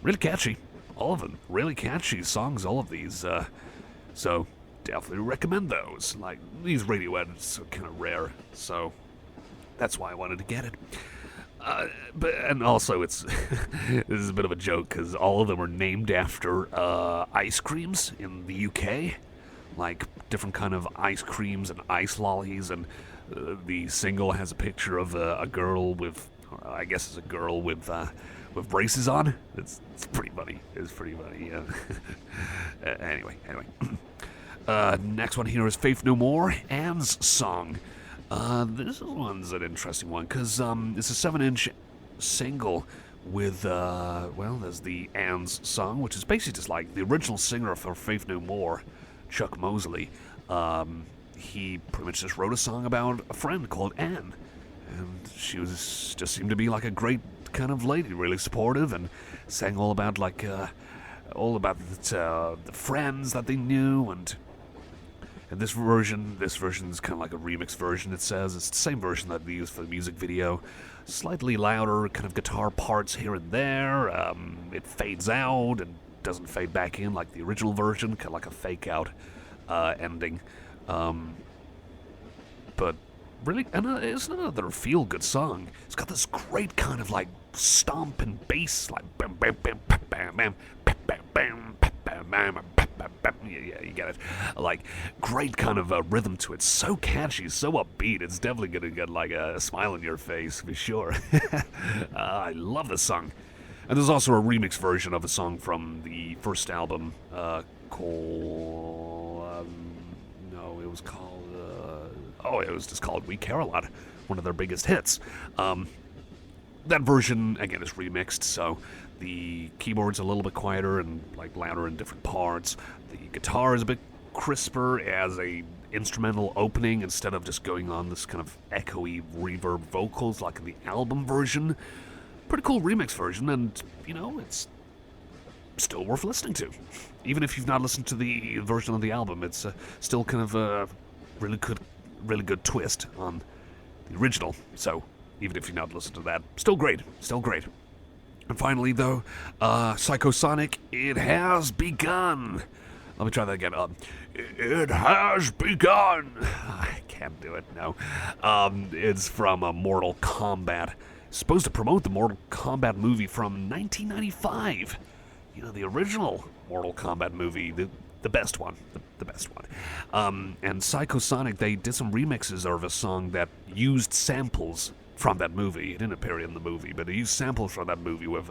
A: really catchy. All of them. Really catchy songs, all of these. So definitely recommend those. Like, these radio edits are kind of rare, so that's why I wanted to get it. And also, it's this is a bit of a joke because all of them are named after ice creams in the UK, like different kind of ice creams and ice lollies. And the single has a picture of a girl with, I guess it's a girl with braces on. It's pretty funny. It's pretty funny. Yeah. Anyway. Next one here is Faith No More, Anne's Song. This one's an interesting one, because it's a 7-inch single with, there's the Anne's Song, which is basically just like the original singer for Faith No More, Chuck Mosley. He pretty much just wrote a song about a friend called Anne, and she just seemed to be like a great kind of lady, really supportive, and sang all about the friends that they knew. And this version is kind of like a remix version, it says. It's the same version that they used for the music video. Slightly louder kind of guitar parts here and there. It fades out and doesn't fade back in like the original version, kind of like a fake-out ending. But really, and it's another feel-good song. It's got this great kind of like stomp and bass, like bam, bam, bam, bam, bam, bam, bam, bam, bam, bam, bam, bam. Yeah, you get it. Like, great kind of rhythm to it. So catchy, so upbeat. It's definitely gonna get like a smile on your face for sure. I love this song. And there's also a remix version of a song from the first album called. It was just called We Care a Lot, one of their biggest hits. that version, again, is remixed, so the keyboard's a little bit quieter and like louder in different parts. The guitar is a bit crisper as a instrumental opening instead of just going on this kind of echoey reverb vocals like in the album version. Pretty cool remix version, and it's still worth listening to. Even if you've not listened to the version of the album, it's still kind of a really good twist on the original. So even if you've not listened to that, still great. And finally, though, Psychosonic, it has begun. Let me try that again. It has begun. I can't do it, no. It's from Mortal Kombat. It's supposed to promote the Mortal Kombat movie from 1995. The original Mortal Kombat movie, the best one. The best one. And Psychosonic, they did some remixes of a song that used samples from that movie. It didn't appear in the movie, but they used samples from that movie with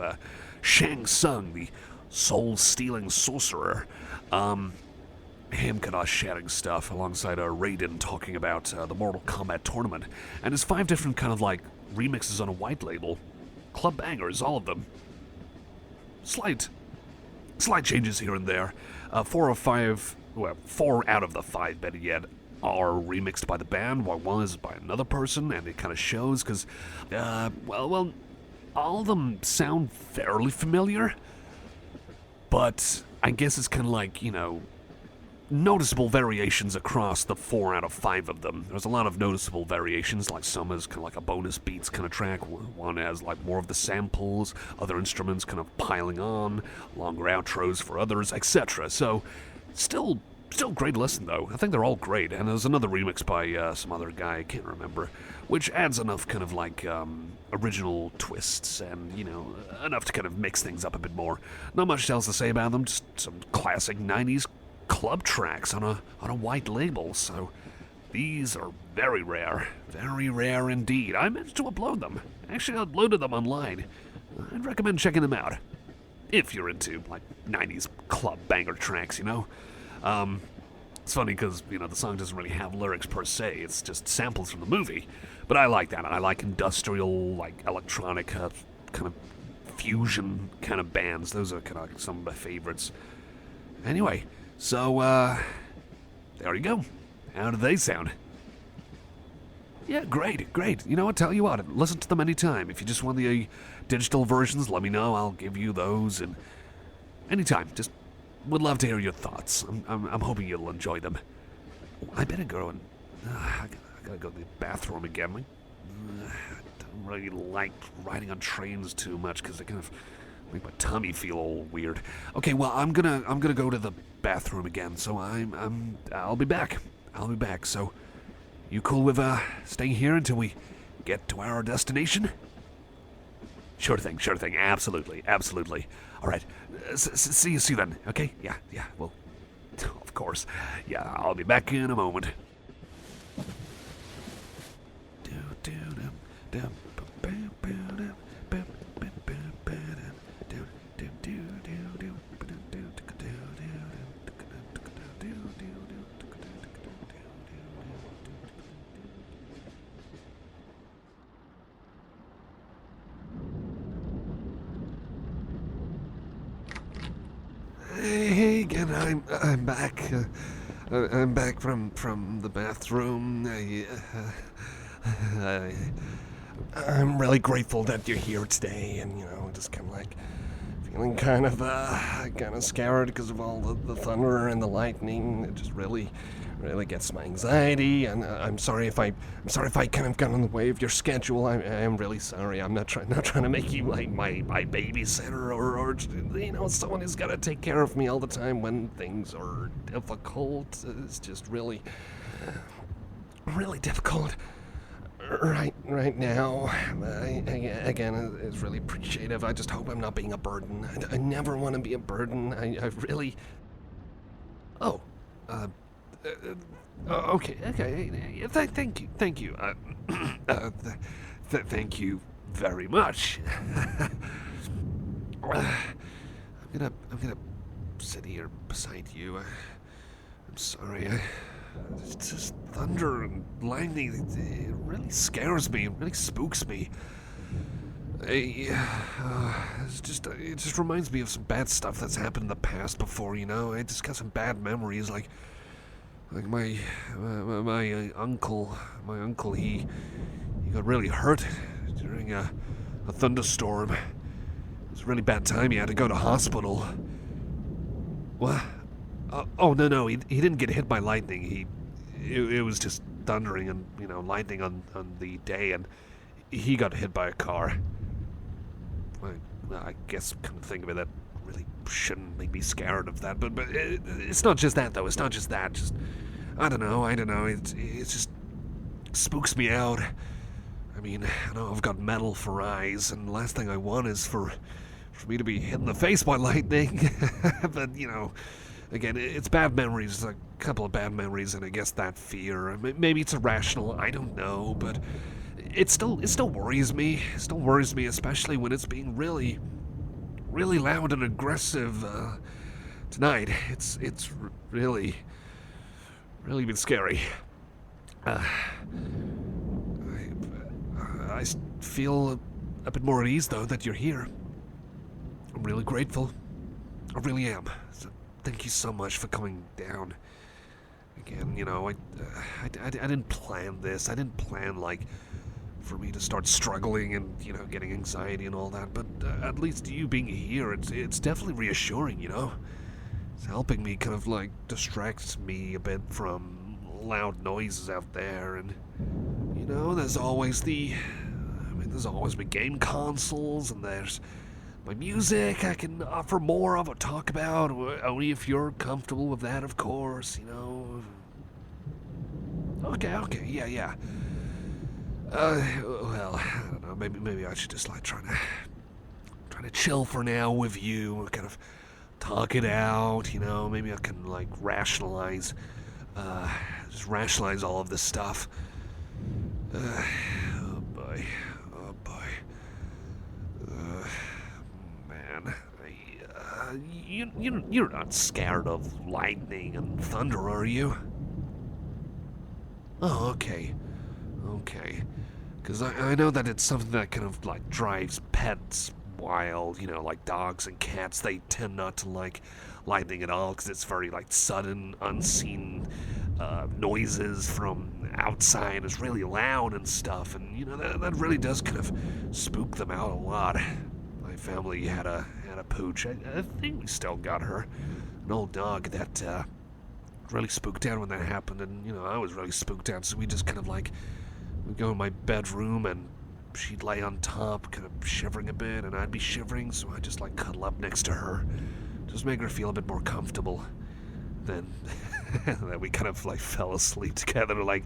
A: Shang Tsung, the soul-stealing sorcerer. Him kind of shouting stuff alongside Raiden talking about the Mortal Kombat tournament. And there's 5 different kind of like remixes on a white label. Club bangers, all of them. Slight changes here and there. 4 out of the 5, better yet, are remixed by the band, while 1 is by another person, and it kind of shows because, well, all of them sound fairly familiar, but I guess it's kind of like, noticeable variations across the 4 out of 5 of them. There's a lot of noticeable variations, like some is kind of like a bonus beats kind of track, 1 has like more of the samples, other instruments kind of piling on, longer outros for others, etc. So, still great listen though. I think they're all great, and there's another remix by some other guy, I can't remember, which adds enough kind of like original twists and, enough to kind of mix things up a bit more. Not much else to say about them, just some classic 90s club tracks on a white label, so these are very rare indeed. I managed to upload them. Actually, I uploaded them online. I'd recommend checking them out if you're into like 90s club banger tracks. It's funny because the song doesn't really have lyrics per se, it's just samples from the movie, but I like that. I like industrial, like electronic kind of fusion kind of bands. Those are kind of like some of my favorites. Anyway, so, there you go. How do they sound? Yeah, great. I'll tell you what, listen to them anytime. If you just want the digital versions, let me know. I'll give you those, and anytime. Just would love to hear your thoughts. I'm hoping you'll enjoy them. I better go and... I gotta go to the bathroom again. I don't really like riding on trains too much, because they kind of make my tummy feel all weird. Okay, well, I'm gonna go to the bathroom again, so I'll be back. So, you cool with staying here until we get to our destination? Sure thing. Absolutely. All right. See you then. Okay? Yeah. Well, of course. Yeah, I'll be back in a moment. Hey again, I'm back. I'm back from the bathroom. I'm really grateful that you're here today, and just kind of like feeling kind of scared because of all the thunder and the lightning. It just really gets my anxiety, and I'm sorry if I kind of got in the way of your schedule. I am really sorry. I'm not trying to make you like my babysitter or someone who's got to take care of me all the time when things are difficult. It's just really difficult right now. Again, it's really appreciative. I just hope I'm not being a burden. I never want to be a burden. I really... Oh, okay. Thank you. Thank you very much. I'm gonna sit here beside you. I'm sorry. It's just thunder and lightning. It really scares me. It really spooks me. It just reminds me of some bad stuff that's happened in the past before, you know? I just got some bad memories, like my uncle, he got really hurt during a thunderstorm. It was a really bad time. He had to go to hospital. What? Oh no, he didn't get hit by lightning. It was just thundering and, you know, lightning on the day, and he got hit by a car. I guess, come to think of it, that really shouldn't make me scared of that. But it's not just that, though. It's not just that. Just I don't know. It just spooks me out. I mean, I know I've got metal for eyes, and the last thing I want is for me to be hit in the face by lightning. But, you know, again, it's bad memories. A couple of bad memories, and I guess that fear. Maybe it's irrational. I don't know, but it still worries me. It still worries me, especially when it's being really, really loud and aggressive tonight. It's really been scary. I feel a bit more at ease, though, that you're here. I'm really grateful. I really am. So thank you so much for coming down. Again, you know, I didn't plan this. I didn't plan, like, for me to start struggling and, you know, getting anxiety and all that. But at least you being here, it's definitely reassuring, you know? It's helping me kind of, like, distract me a bit from loud noises out there. And, you know, there's always the game consoles, and there's my music I can offer more of or talk about, only if you're comfortable with that, of course, you know. Okay, yeah. Well, I don't know, maybe I should just, like, try to chill for now with you, kind of talk it out, you know. Maybe I can, like, rationalize all of this stuff. Oh boy. Man, you're not scared of lightning and thunder, are you? Oh, okay. Because I know that it's something that kind of, like, drives pets wild, you know, like dogs and cats. They tend not to like lightning at all because it's very, like, sudden, unseen noises from outside. It's really loud and stuff, and, you know, that really does kind of spook them out a lot. My family had a pooch. I think we still got her. An old dog that really spooked out when that happened, and, you know, I was really spooked out, so we just kind of, like, we'd go in my bedroom, and she'd lay on top, kind of shivering a bit, and I'd be shivering, so I'd just, like, cuddle up next to her, just make her feel a bit more comfortable. Then we kind of, like, fell asleep together, like,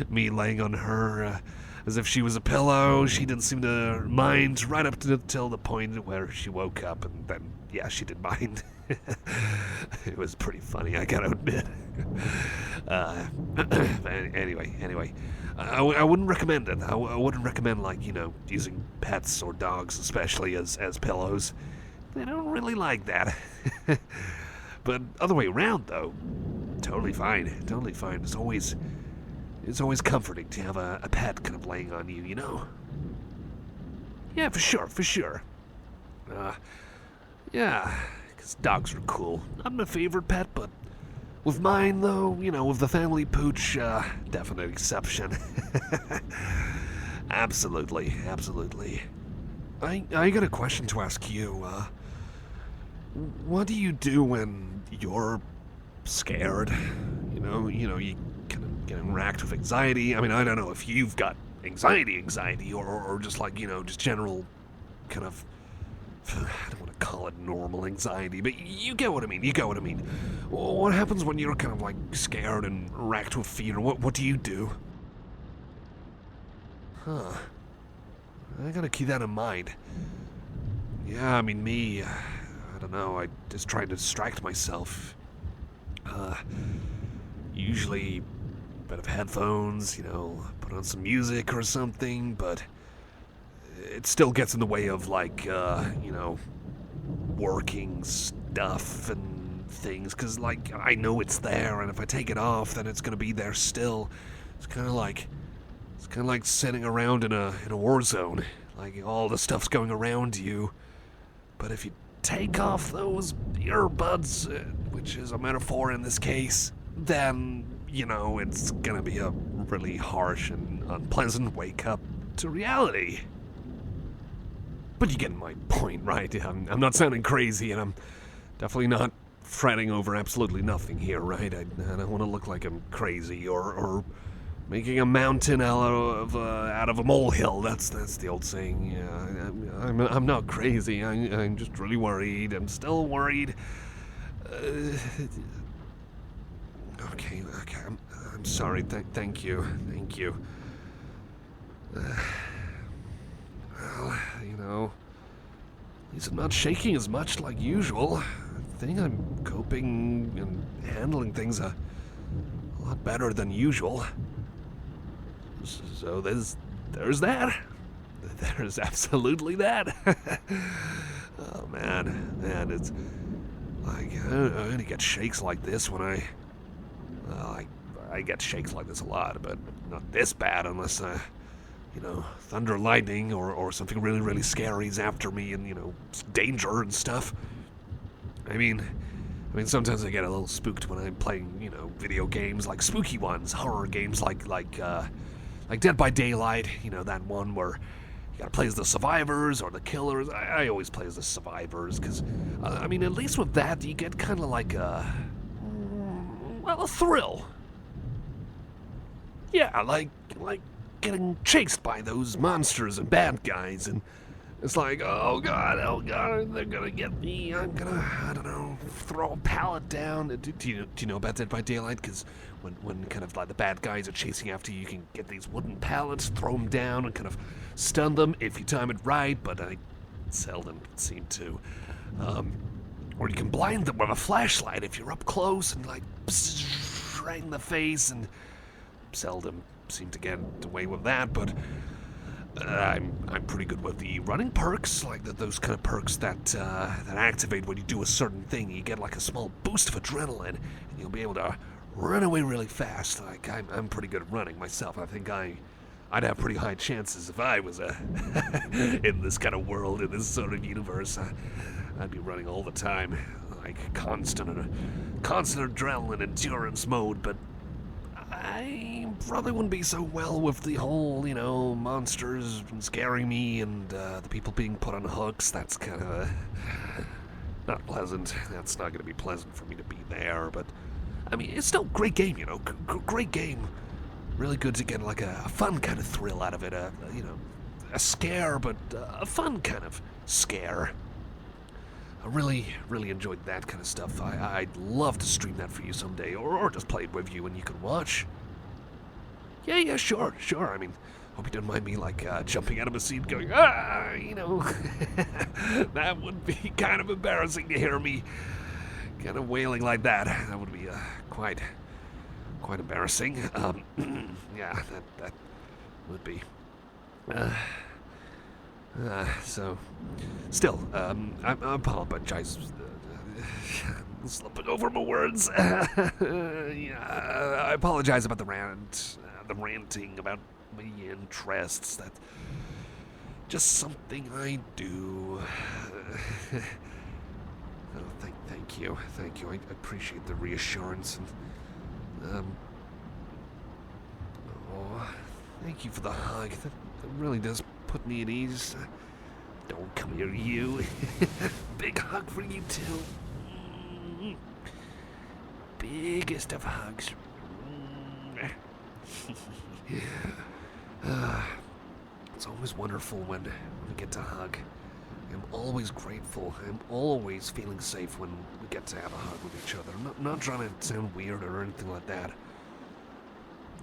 A: me laying on her as if she was a pillow. She didn't seem to mind right up till the point where she woke up, and then, yeah, she did mind. It was pretty funny, I gotta admit. Anyway, I wouldn't recommend it. I wouldn't recommend, like, you know, using pets or dogs especially as pillows. They don't really like that. But other way around, though, totally fine. It's always comforting to have a pet kind of laying on you, you know? Yeah, for sure. Yeah, because dogs are cool. Not my favorite pet, but with mine, though, you know, with the family pooch, definite exception. Absolutely. I got a question to ask you. What do you do when you're scared? You know, you kind of get racked with anxiety. I mean, I don't know if you've got anxiety, or just, like, you know, just general kind of, I don't want to call it normal anxiety, but you get what I mean. What happens when you're kind of, like, scared and racked with fear? What do you do? Huh. I gotta keep that in mind. Yeah, I mean, me, I don't know, I just try to distract myself. Usually a bit of headphones, you know, put on some music or something, but it still gets in the way of, like, you know, working stuff and things, because, like, I know it's there, and if I take it off, then it's gonna be there still. It's kind of like sitting around in a war zone. like all the stuff's going around you. But if you take off those earbuds, which is a metaphor in this case, then, you know, it's gonna be a really harsh and unpleasant wake up to reality. But you get my point, right? I'm not sounding crazy, and I'm definitely not fretting over absolutely nothing here, right? I don't want to look like I'm crazy or making a mountain out of a molehill. That's the old saying. Yeah, I'm not crazy. I'm just really worried. I'm still worried. Okay. I'm sorry. Thank you. Well, you know, at least I'm not shaking as much like usual. I think I'm coping and handling things a lot better than usual. So there's that. There's absolutely that. Oh man, it's like I only get shakes like this when I get shakes like this a lot, but not this bad unless you know, thunder, lightning, or something really, really scary is after me, and, you know, danger and stuff. I mean, sometimes I get a little spooked when I'm playing, you know, video games like spooky ones, horror games like Dead by Daylight. You know, that one where you gotta play as the survivors or the killers. I always play as the survivors because, I mean, at least with that you get kind of like a thrill. Yeah, like getting chased by those monsters and bad guys, and it's like, oh god, they're gonna get me. I'm gonna, I don't know, throw a pallet down. Do you know about Dead by Daylight? Because when kind of like the bad guys are chasing after you, you can get these wooden pallets, throw them down, and kind of stun them if you time it right. But I seldom seem to. Or you can blind them with a flashlight if you're up close and like right in the face, and seldom seem to get away with that, but I'm pretty good with the running perks, like those kind of perks that activate when you do a certain thing. You get like a small boost of adrenaline, and you'll be able to run away really fast. Like I'm pretty good at running myself. I think I'd have pretty high chances if I was in this kind of world, in this sort of universe. I'd be running all the time, like constant adrenaline endurance mode, but I probably wouldn't be so well with the whole, you know, monsters scaring me and the people being put on hooks. That's kind of not pleasant. That's not going to be pleasant for me to be there, but I mean, it's still a great game, you know, great game. Really good to get like a fun kind of thrill out of it, you know, a scare, but a fun kind of scare. I really enjoyed that kind of stuff. I'd love to stream that for you someday, or just play it with you and you can watch. Yeah, sure. I mean, hope you don't mind me, like, jumping out of a seat going, you know. That would be kind of embarrassing to hear me kind of wailing like that. That would be quite embarrassing. Yeah, that would be. So, still, I apologize. I'm slipping over my words. Yeah, I apologize about the ranting about my interests. That's just something I do. Oh, thank you. I appreciate the reassurance, and thank you for the hug. That really does put me at ease. Don't come here, you. Big hug for you too. Biggest of hugs. It's always wonderful when we get to hug. I'm always grateful. I'm always feeling safe when we get to have a hug with each other. I'm not trying to sound weird or anything like that.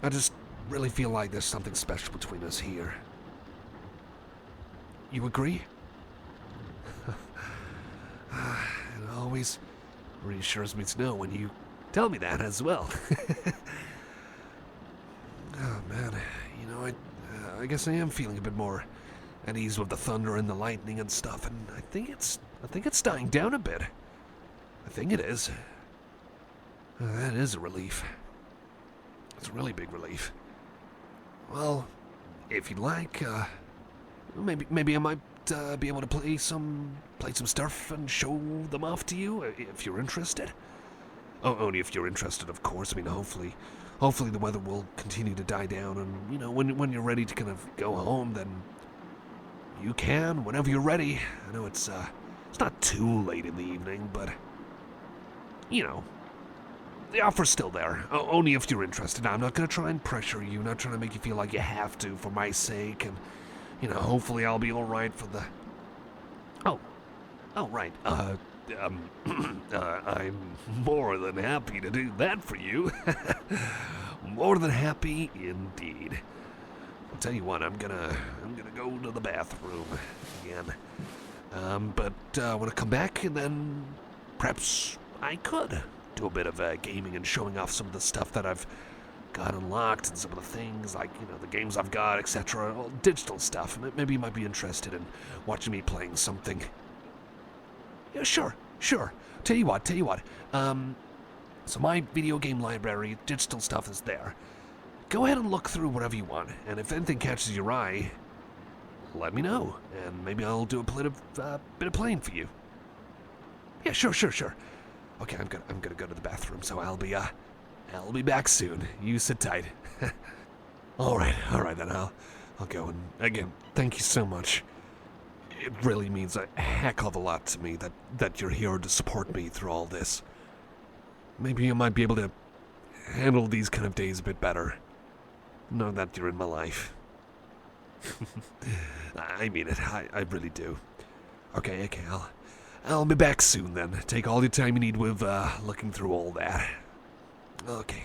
A: I just really feel like there's something special between us here. You agree? It always reassures me to know when you tell me that as well. Oh man, you know, I guess I am feeling a bit more at ease with the thunder and the lightning and stuff, and I think it's dying down a bit. I think it is. That is a relief. It's a really big relief. Well, if you'd like, Maybe I might be able to play some stuff and show them off to you if you're interested. Oh, only if you're interested, of course. I mean, hopefully the weather will continue to die down, and you know, when you're ready to kind of go home, then you can whenever you're ready. I know it's not too late in the evening, but you know, the offer's still there. Only if you're interested. I'm not gonna try and pressure you. Not trying to make you feel like you have to for my sake, and you know, hopefully I'll be all right for the. Oh, right. I'm more than happy to do that for you. More than happy indeed. I'll tell you what, I'm gonna go to the bathroom again. But I want to come back, and then perhaps I could do a bit of gaming and showing off some of the stuff that I've got unlocked and some of the things, like, you know, the games I've got, etc. All digital stuff. Maybe you might be interested in watching me playing something. Yeah, sure. Tell you what. So my video game library, digital stuff is there. Go ahead and look through whatever you want, and if anything catches your eye, let me know, and maybe I'll do a bit of playing for you. Yeah, sure. Okay, I'm gonna go to the bathroom, so I'll be back soon. You sit tight. All right then. I'll go, and again, thank you so much. It really means a heck of a lot to me that you're here to support me through all this. Maybe you might be able to handle these kind of days a bit better. Know that you're in my life. I mean it. I really do. Okay. I'll be back soon then. Take all your time you need with looking through all that. Okay.